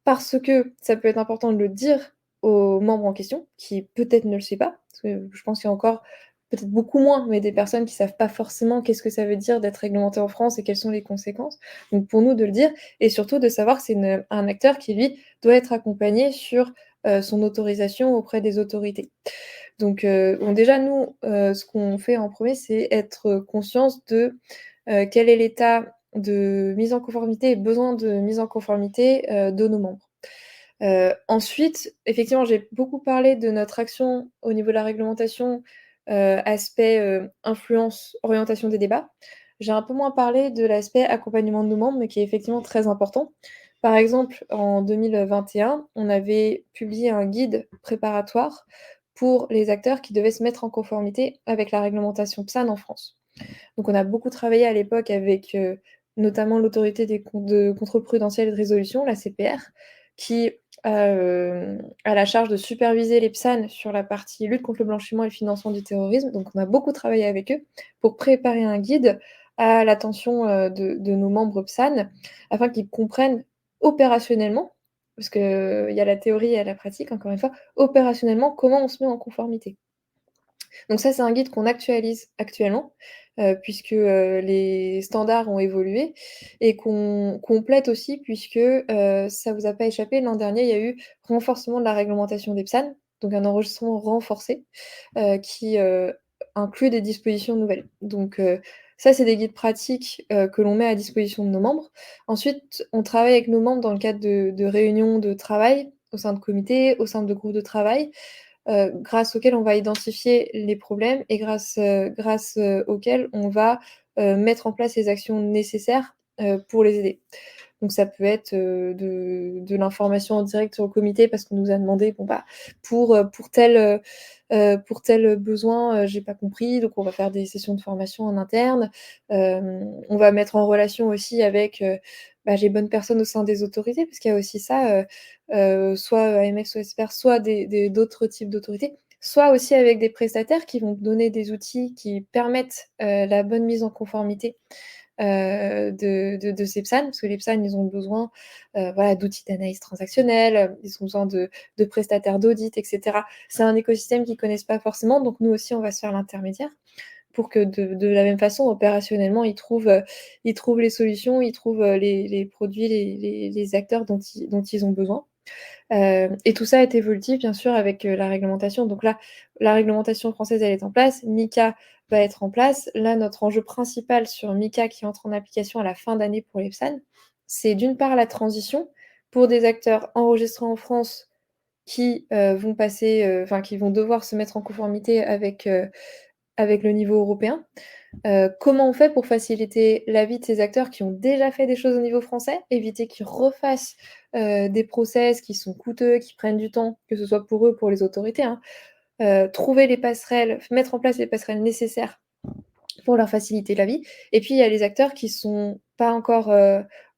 parce que ça peut être important de le dire aux membres en question, qui peut-être ne le sait pas. Parce que je pense qu'il y a encore peut-être beaucoup moins, mais des personnes qui savent pas forcément qu'est-ce que ça veut dire d'être réglementé en France et quelles sont les conséquences. Donc pour nous de le dire et surtout de savoir que c'est un acteur qui lui doit être accompagné sur, son autorisation auprès des autorités. Donc, bon déjà nous, ce qu'on fait en premier, c'est être conscience de, quel est l'état de mise en conformité et besoin de mise en conformité, de nos membres. Ensuite, effectivement, j'ai beaucoup parlé de notre action au niveau de la réglementation, aspect, influence, orientation des débats. J'ai un peu moins parlé de l'aspect accompagnement de nos membres, mais qui est effectivement très important. Par exemple, en 2021, on avait publié un guide préparatoire pour les acteurs qui devaient se mettre en conformité avec la réglementation PSAN en France. Donc on a beaucoup travaillé à l'époque avec, notamment l'autorité des con de contrôle prudentiel et de résolution, la CPR, qui a la charge de superviser les PSAN sur la partie lutte contre le blanchiment et le financement du terrorisme. Donc on a beaucoup travaillé avec eux pour préparer un guide à l'attention, de nos membres PSAN, afin qu'ils comprennent opérationnellement, parce qu'il y a la théorie et la pratique, encore une fois, opérationnellement, comment on se met en conformité. Donc ça, c'est un guide qu'on actualise actuellement, puisque, les standards ont évolué et qu'on complète aussi puisque, ça vous a pas échappé, l'an dernier, il y a eu renforcement de la réglementation des PSAN, donc un enregistrement renforcé, qui, inclut des dispositions nouvelles. Donc, ça, c'est des guides pratiques, que l'on met à disposition de nos membres. Ensuite, on travaille avec nos membres dans le cadre de réunions de travail, au sein de comités, au sein de groupes de travail, grâce auxquels on va identifier les problèmes et grâce auxquels on va, mettre en place les actions nécessaires, pour les aider. Donc ça peut être, de l'information en direct sur le comité parce qu'on nous a demandé: «Bon, bah, pour tel besoin, j'ai pas compris», donc on va faire des sessions de formation en interne. On va mettre en relation aussi avec, j'ai bonne personne au sein des autorités, parce qu'il y a aussi ça, soit AMF, soit SPR, soit d'autres types d'autorités, soit aussi avec des prestataires qui vont donner des outils qui permettent, la bonne mise en conformité, de ces PSAN. Parce que les PSAN, ils ont besoin, voilà, d'outils d'analyse transactionnelle, ils ont besoin de prestataires d'audit et cetera. C'est un écosystème qu'ils connaissent pas forcément, donc nous aussi, on va se faire l'intermédiaire pour que de la même façon, opérationnellement, ils trouvent les solutions, ils trouvent, les produits, les acteurs dont ils ont besoin. Et tout ça est évolutif, bien sûr, avec, la réglementation. Donc là, la réglementation française, elle est en place. MiCA va être en place. Là, notre enjeu principal sur MiCA qui entre en application à la fin d'année pour les PSAN, c'est d'une part la transition pour des acteurs enregistrés en France qui, vont passer, qui vont devoir se mettre en conformité avec le niveau européen. Comment on fait pour faciliter la vie de ces acteurs qui ont déjà fait des choses au niveau français? Éviter qu'ils refassent, des process qui sont coûteux, qui prennent du temps, que ce soit pour eux ou pour les autorités, hein. Trouver les passerelles, mettre en place les passerelles nécessaires pour leur faciliter la vie. Et puis il y a les acteurs qui sont pas encore,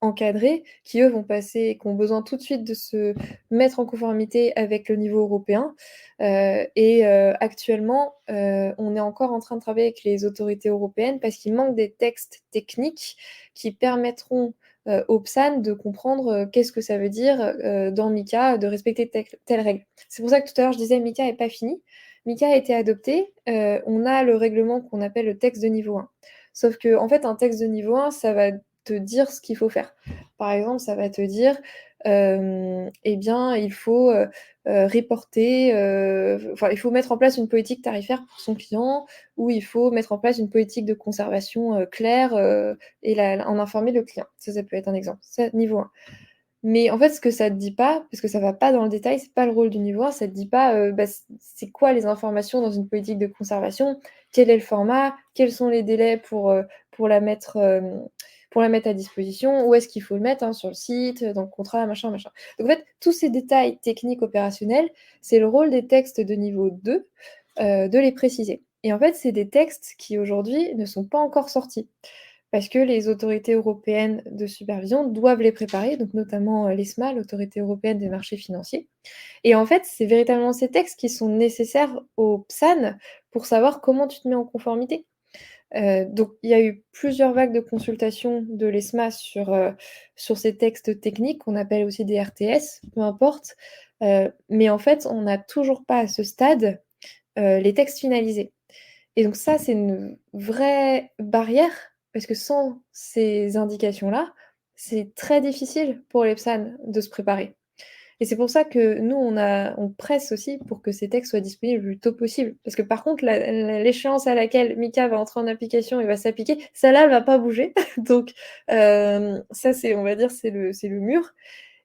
encadrés, qui eux qui ont besoin tout de suite de se mettre en conformité avec le niveau européen. Actuellement, on est encore en train de travailler avec les autorités européennes parce qu'il manque des textes techniques qui permettront, aux PSAN de comprendre, qu'est-ce que ça veut dire, dans MiCA de respecter telle règle. C'est pour ça que tout à l'heure je disais MiCA est pas fini. MiCA a été adopté, on a le règlement qu'on appelle le texte de niveau 1. Sauf qu'en fait, un texte de niveau 1, ça va te dire ce qu'il faut faire. Par exemple, ça va te dire, eh bien, il faut, reporter, il faut mettre en place une politique tarifaire pour son client, ou il faut mettre en place une politique de conservation, claire, et en informer le client. Ça peut être un exemple. Ça, niveau 1. Mais en fait, ce que ça te dit pas, parce que ça va pas dans le détail, c'est pas le rôle du niveau 1, ça te dit pas, c'est quoi les informations dans une politique de conservation? Quel est le format? Quels sont les délais pour la mettre, à disposition? Où est-ce qu'il faut le mettre, hein, sur le site, dans le contrat, machin, machin. Donc en fait, tous ces détails techniques opérationnels, c'est le rôle des textes de niveau 2, de les préciser. Et en fait, c'est des textes qui aujourd'hui ne sont pas encore sortis parce que les autorités européennes de supervision doivent les préparer, donc notamment, l'ESMA, l'Autorité européenne des marchés financiers. Et en fait, c'est véritablement ces textes qui sont nécessaires aux PSAN pour savoir comment tu te mets en conformité. Donc il y a eu plusieurs vagues de consultation de l'ESMA sur ces textes techniques qu'on appelle aussi des RTS, peu importe. Mais en fait, on n'a toujours pas à ce stade, les textes finalisés. Et donc ça, c'est une vraie barrière, parce que sans ces indications-là, c'est très difficile pour les PSAN de se préparer. Et c'est pour ça que nous, on presse aussi pour que ces textes soient disponibles le plus tôt possible. Parce que par contre, l'échéance à laquelle MiCA va entrer en application et va s'appliquer, celle-là, elle va pas bouger. Donc ça, on va dire, c'est le mur.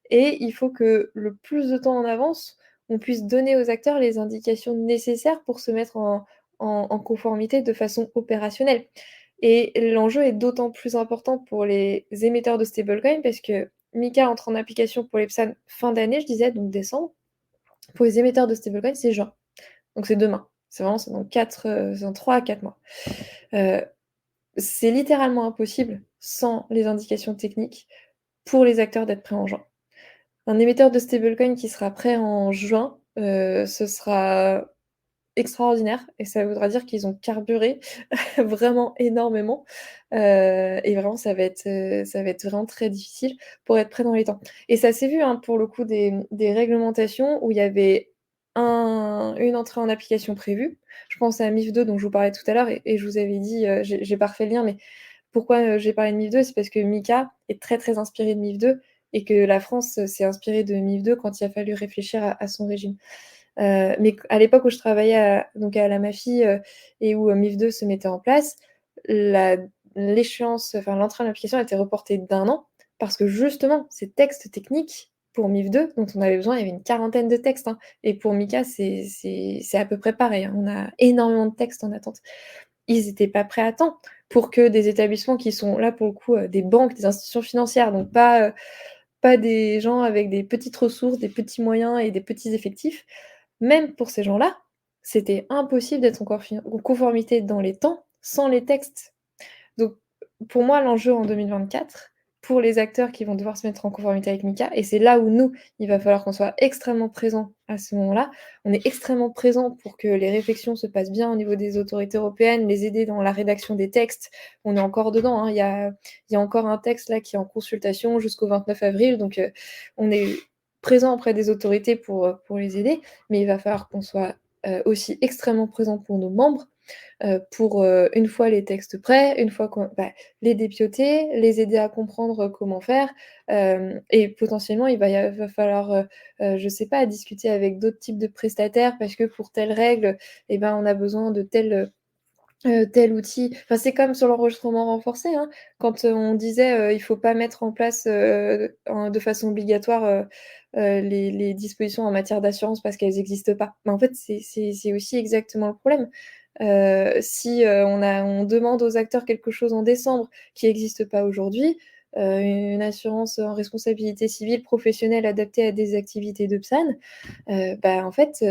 Et il faut que le plus de temps en avance, on puisse donner aux acteurs les indications nécessaires pour se mettre en conformité de façon opérationnelle. Et l'enjeu est d'autant plus important pour les émetteurs de stablecoin parce que MiCA entre en application pour les PSAN fin d'année, je disais, donc décembre. Pour les émetteurs de stablecoin, c'est juin. Donc c'est demain. C'est dans 3 à 4 mois. C'est littéralement impossible, sans les indications techniques, pour les acteurs d'être prêts en juin. Un émetteur de stablecoin qui sera prêt en juin, ce sera extraordinaire et ça voudra dire qu'ils ont carburé vraiment énormément, et vraiment ça va être vraiment très difficile pour être prêt dans les temps. Et ça s'est vu, hein, pour le coup des réglementations où il y avait une entrée en application prévue. Je pense à MiF 2 dont je vous parlais tout à l'heure et je vous avais dit, j'ai pas refait le lien, mais pourquoi, j'ai parlé de MiF 2? C'est parce que MiCA est très, très inspiré de MiF 2 et que la France, s'est inspirée de MiF 2 quand il a fallu réfléchir à son régime. Mais à l'époque où je travaillais à la MAFI, et où, MiF 2 se mettait en place, l'échéance, enfin l'entrée en application a été reportée d'1 an parce que justement ces textes techniques pour MiF 2 dont on avait besoin, il y avait une quarantaine de textes, hein, et pour MiCA c'est à peu près pareil, hein. On a énormément de textes en attente. Ils étaient pas prêts à temps pour que des établissements qui sont là pour le coup, des banques, des institutions financières, donc pas des gens avec des petites ressources, des petits moyens et des petits effectifs. Même pour ces gens-là, c'était impossible d'être en conformité dans les temps, sans les textes. Donc pour moi, l'enjeu en 2024, pour les acteurs qui vont devoir se mettre en conformité avec MiCA et c'est là où nous, il va falloir qu'on soit extrêmement présents à ce moment-là. On est extrêmement présents pour que les réflexions se passent bien au niveau des autorités européennes, les aider dans la rédaction des textes. On est encore dedans, hein. Il y a encore un texte là qui est en consultation jusqu'au 29 avril, donc on est présent auprès des autorités pour les aider, mais il va falloir qu'on soit aussi extrêmement présent pour nos membres, pour, une fois les textes prêts, une fois les dépioter, les aider à comprendre comment faire, et potentiellement il va falloir, je sais pas, discuter avec d'autres types de prestataires parce que pour telle règle et ben, on a besoin de tel outil. Enfin, c'est comme sur l'enregistrement renforcé, hein. Quand, on disait, il faut pas mettre en place, de façon obligatoire, les dispositions en matière d'assurance parce qu'elles existent pas. Mais en fait, c'est aussi exactement le problème. Si, on demande aux acteurs quelque chose en décembre qui existe pas aujourd'hui, une assurance en responsabilité civile professionnelle adaptée à des activités de PSAN, en fait,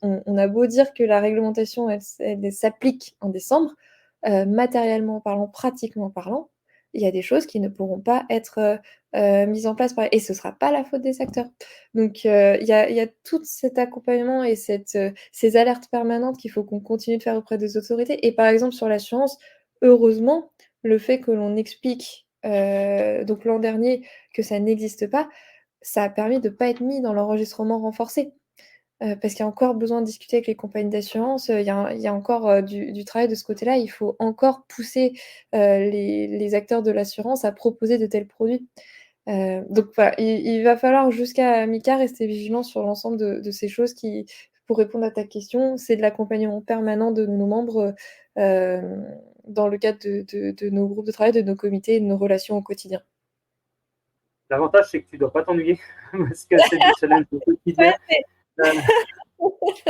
on a beau dire que la réglementation elle s'applique en décembre, matériellement parlant, pratiquement parlant, il y a des choses qui ne pourront pas être, mises en place et ce sera pas la faute des acteurs. Donc il y a tout cet accompagnement et ces alertes permanentes qu'il faut qu'on continue de faire auprès des autorités et par exemple sur l'assurance, heureusement, le fait que l'on explique, donc l'an dernier, que ça n'existe pas, ça a permis de pas être mis dans l'enregistrement renforcé. Parce qu'il y a encore besoin de discuter avec les compagnies d'assurance, il y a encore, du travail de ce côté-là. Il faut encore pousser, les acteurs de l'assurance à proposer de tels produits. Donc voilà, il va falloir jusqu'à mi-quart rester vigilant sur l'ensemble de ces choses qui pour répondre à ta question, c'est de l'accompagnement permanent de nos membres, dans le cadre de nos groupes de travail, de nos comités et de nos relations au quotidien. L'avantage, c'est que tu ne dois pas t'ennuyer parce que c'est du challenge au quotidien. Euh,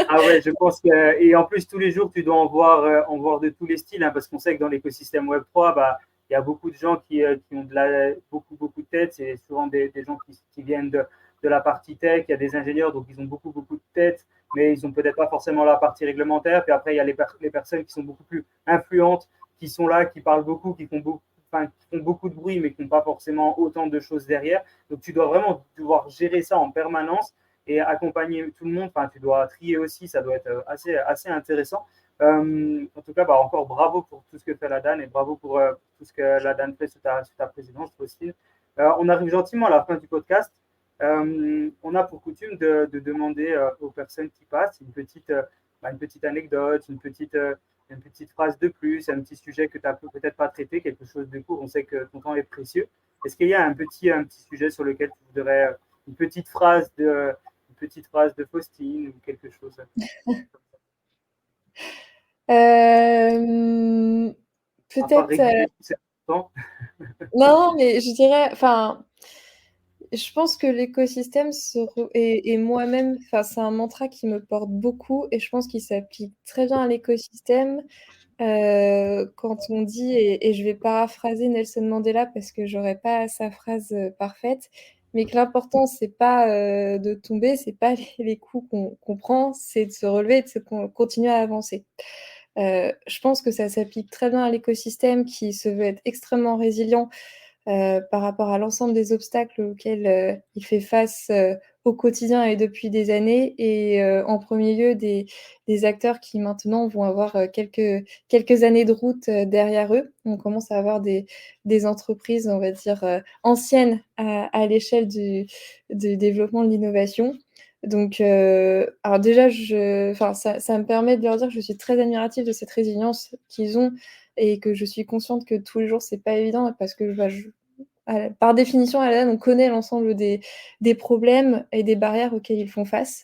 Ah ouais, je pense que et en plus tous les jours tu dois en voir de tous les styles hein, parce qu'on sait que dans l'écosystème Web3, il y a beaucoup de gens qui ont beaucoup de têtes. C'est souvent des gens qui viennent de la partie tech. Il y a des ingénieurs donc ils ont beaucoup de têtes, mais ils ont peut-être pas forcément la partie réglementaire. Puis après il y a les personnes qui sont beaucoup plus influentes, qui sont là, qui parlent beaucoup, qui font beaucoup de bruit, mais qui n'ont pas forcément autant de choses derrière. Donc tu dois vraiment devoir gérer ça en permanence et accompagner tout le monde. Enfin, tu dois trier aussi, ça doit être assez intéressant. En tout cas, encore bravo pour tout ce que fait la DAN et bravo pour tout ce que la DAN fait sous ta présidence, Faustine. On arrive gentiment à la fin du podcast. On a pour coutume de demander aux personnes qui passent une petite anecdote, une petite phrase de plus, un petit sujet que tu n'as peut-être pas traité, quelque chose de court. On sait que ton temps est précieux. Est-ce qu'il y a un petit sujet sur lequel tu voudrais une petite phrase de Faustine ou quelque chose. Peut-être. C'est important. Non, mais je dirais, enfin, je pense que l'écosystème et moi-même, enfin, c'est un mantra qui me porte beaucoup et je pense qu'il s'applique très bien à l'écosystème quand on dit, et je vais paraphraser Nelson Mandela parce que j'aurais pas sa phrase parfaite, mais que l'important, c'est pas de tomber, c'est pas les coups qu'on prend, c'est de se relever et de continuer à avancer. Je pense que ça s'applique très bien à l'écosystème qui se veut être extrêmement résilient par rapport à l'ensemble des obstacles auxquels il fait face au quotidien et depuis des années et en premier lieu des acteurs qui maintenant vont avoir quelques années de route derrière eux. On commence à avoir des entreprises, on va dire, anciennes à l'échelle du développement de l'innovation. Donc, alors déjà, ça me permet de leur dire que je suis très admirative de cette résilience qu'ils ont et que je suis consciente que tous les jours, c'est pas évident parce que par définition, à la DAN, on connaît l'ensemble des problèmes et des barrières auxquelles ils font face.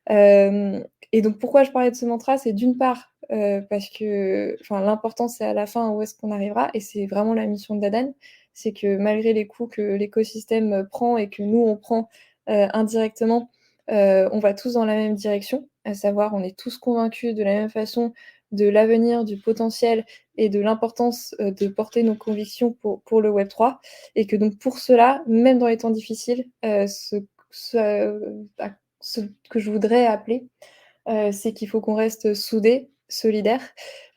Et donc, pourquoi je parlais de ce mantra, c'est d'une part parce que l'important, c'est à la fin où est-ce qu'on arrivera, et c'est vraiment la mission de la DAN, c'est que malgré les coûts que l'écosystème prend et que nous, on prend indirectement, on va tous dans la même direction, à savoir, on est tous convaincus de la même façon de l'avenir, du potentiel et de l'importance de porter nos convictions pour le Web3. Et que donc pour cela, même dans les temps difficiles, ce que je voudrais appeler, c'est qu'il faut qu'on reste soudés solidaire,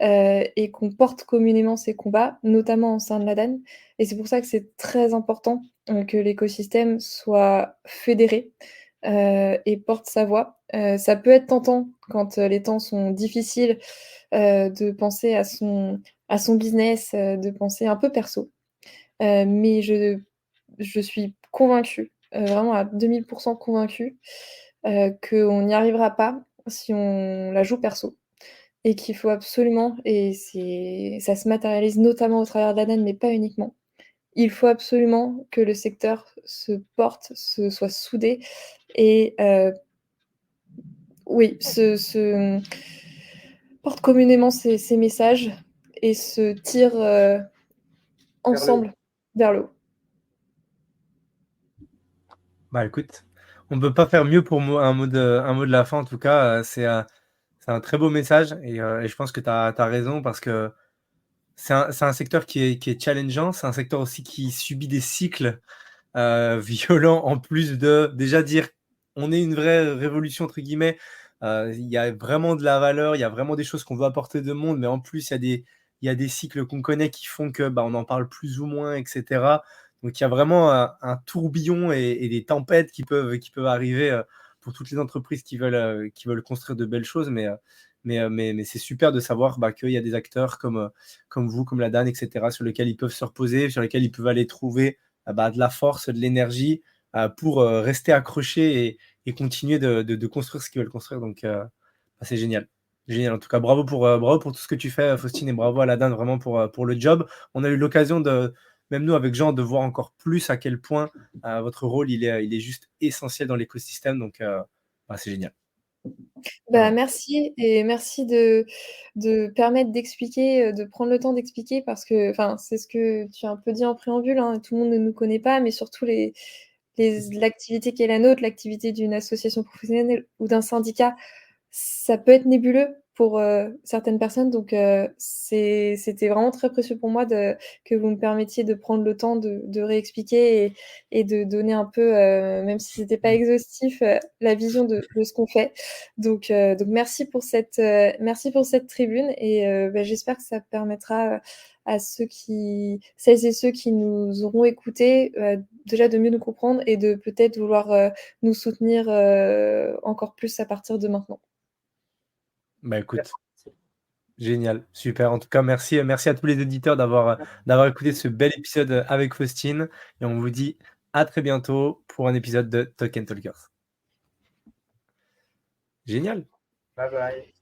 et qu'on porte communément ces combats, notamment au sein de l'ADAN. Et c'est pour ça que c'est très important, que l'écosystème soit fédéré, et porte sa voix. Ça peut être tentant quand, les temps sont difficiles, de penser à son business, de penser un peu perso. Mais je suis convaincue, vraiment à 2000 convaincue, qu'on n'y arrivera pas si on la joue perso et qu'il faut absolument, et ça se matérialise notamment au travers de l'ADAN, mais pas uniquement. Il faut absolument que le secteur se porte, soit soudé et oui, porte communément ces messages et se tire, Vers le haut. ensemble vers le haut. Bah, écoute, on ne peut pas faire mieux pour un mot de la fin en tout cas, c'est un très beau message et je pense que tu as raison parce que c'est un secteur qui est challengeant, c'est un secteur aussi qui subit des cycles, violents en plus de déjà dire: «On est une vraie révolution» entre guillemets, il y a vraiment de la valeur, il y a vraiment des choses qu'on veut apporter de monde, mais en plus il y a des cycles qu'on connaît qui font que, bah, on en parle plus ou moins et cetera. Donc il y a vraiment un tourbillon et des tempêtes qui peuvent arriver, pour toutes les entreprises qui veulent construire de belles choses, mais c'est super de savoir, bah, qu'il y a des acteurs comme vous, comme la DAN et cetera, sur lesquels ils peuvent se reposer, sur lesquels ils peuvent aller trouver, bah, de la force, de l'énergie, pour, rester accrochés et continuer de construire ce qu'ils veulent construire donc bah, c'est génial. Génial en tout cas bravo pour tout ce que tu fais, Faustine et bravo à la DAN vraiment pour le job. On a eu l'occasion de même nous avec Jean, de voir encore plus à quel point, votre rôle il est juste essentiel dans l'écosystème donc bah, c'est génial. Bah, Vraiment. merci et merci de permettre d'expliquer, de prendre le temps d'expliquer parce que enfin, c'est ce que tu as un peu dit en préambule, hein, tout le monde ne nous connaît pas, mais surtout l'activité qui est la nôtre, l'activité d'une association professionnelle ou d'un syndicat, ça peut être nébuleux pour, certaines personnes donc c'était vraiment très précieux pour moi que vous me permettiez de prendre le temps de réexpliquer et de donner un peu, même si c'était pas exhaustif, la vision de ce qu'on fait. Donc merci pour cette tribune et bah, j'espère que ça permettra, à celles et ceux qui nous auront écoutés, déjà de mieux nous comprendre et de peut-être vouloir, nous soutenir, encore plus à partir de maintenant. Bah, écoute, génial, super. En tout cas, merci à tous les auditeurs d'avoir écouté ce bel épisode, avec Faustine et on vous dit à très bientôt pour un épisode de Talk and Talkers. Génial. Bye bye.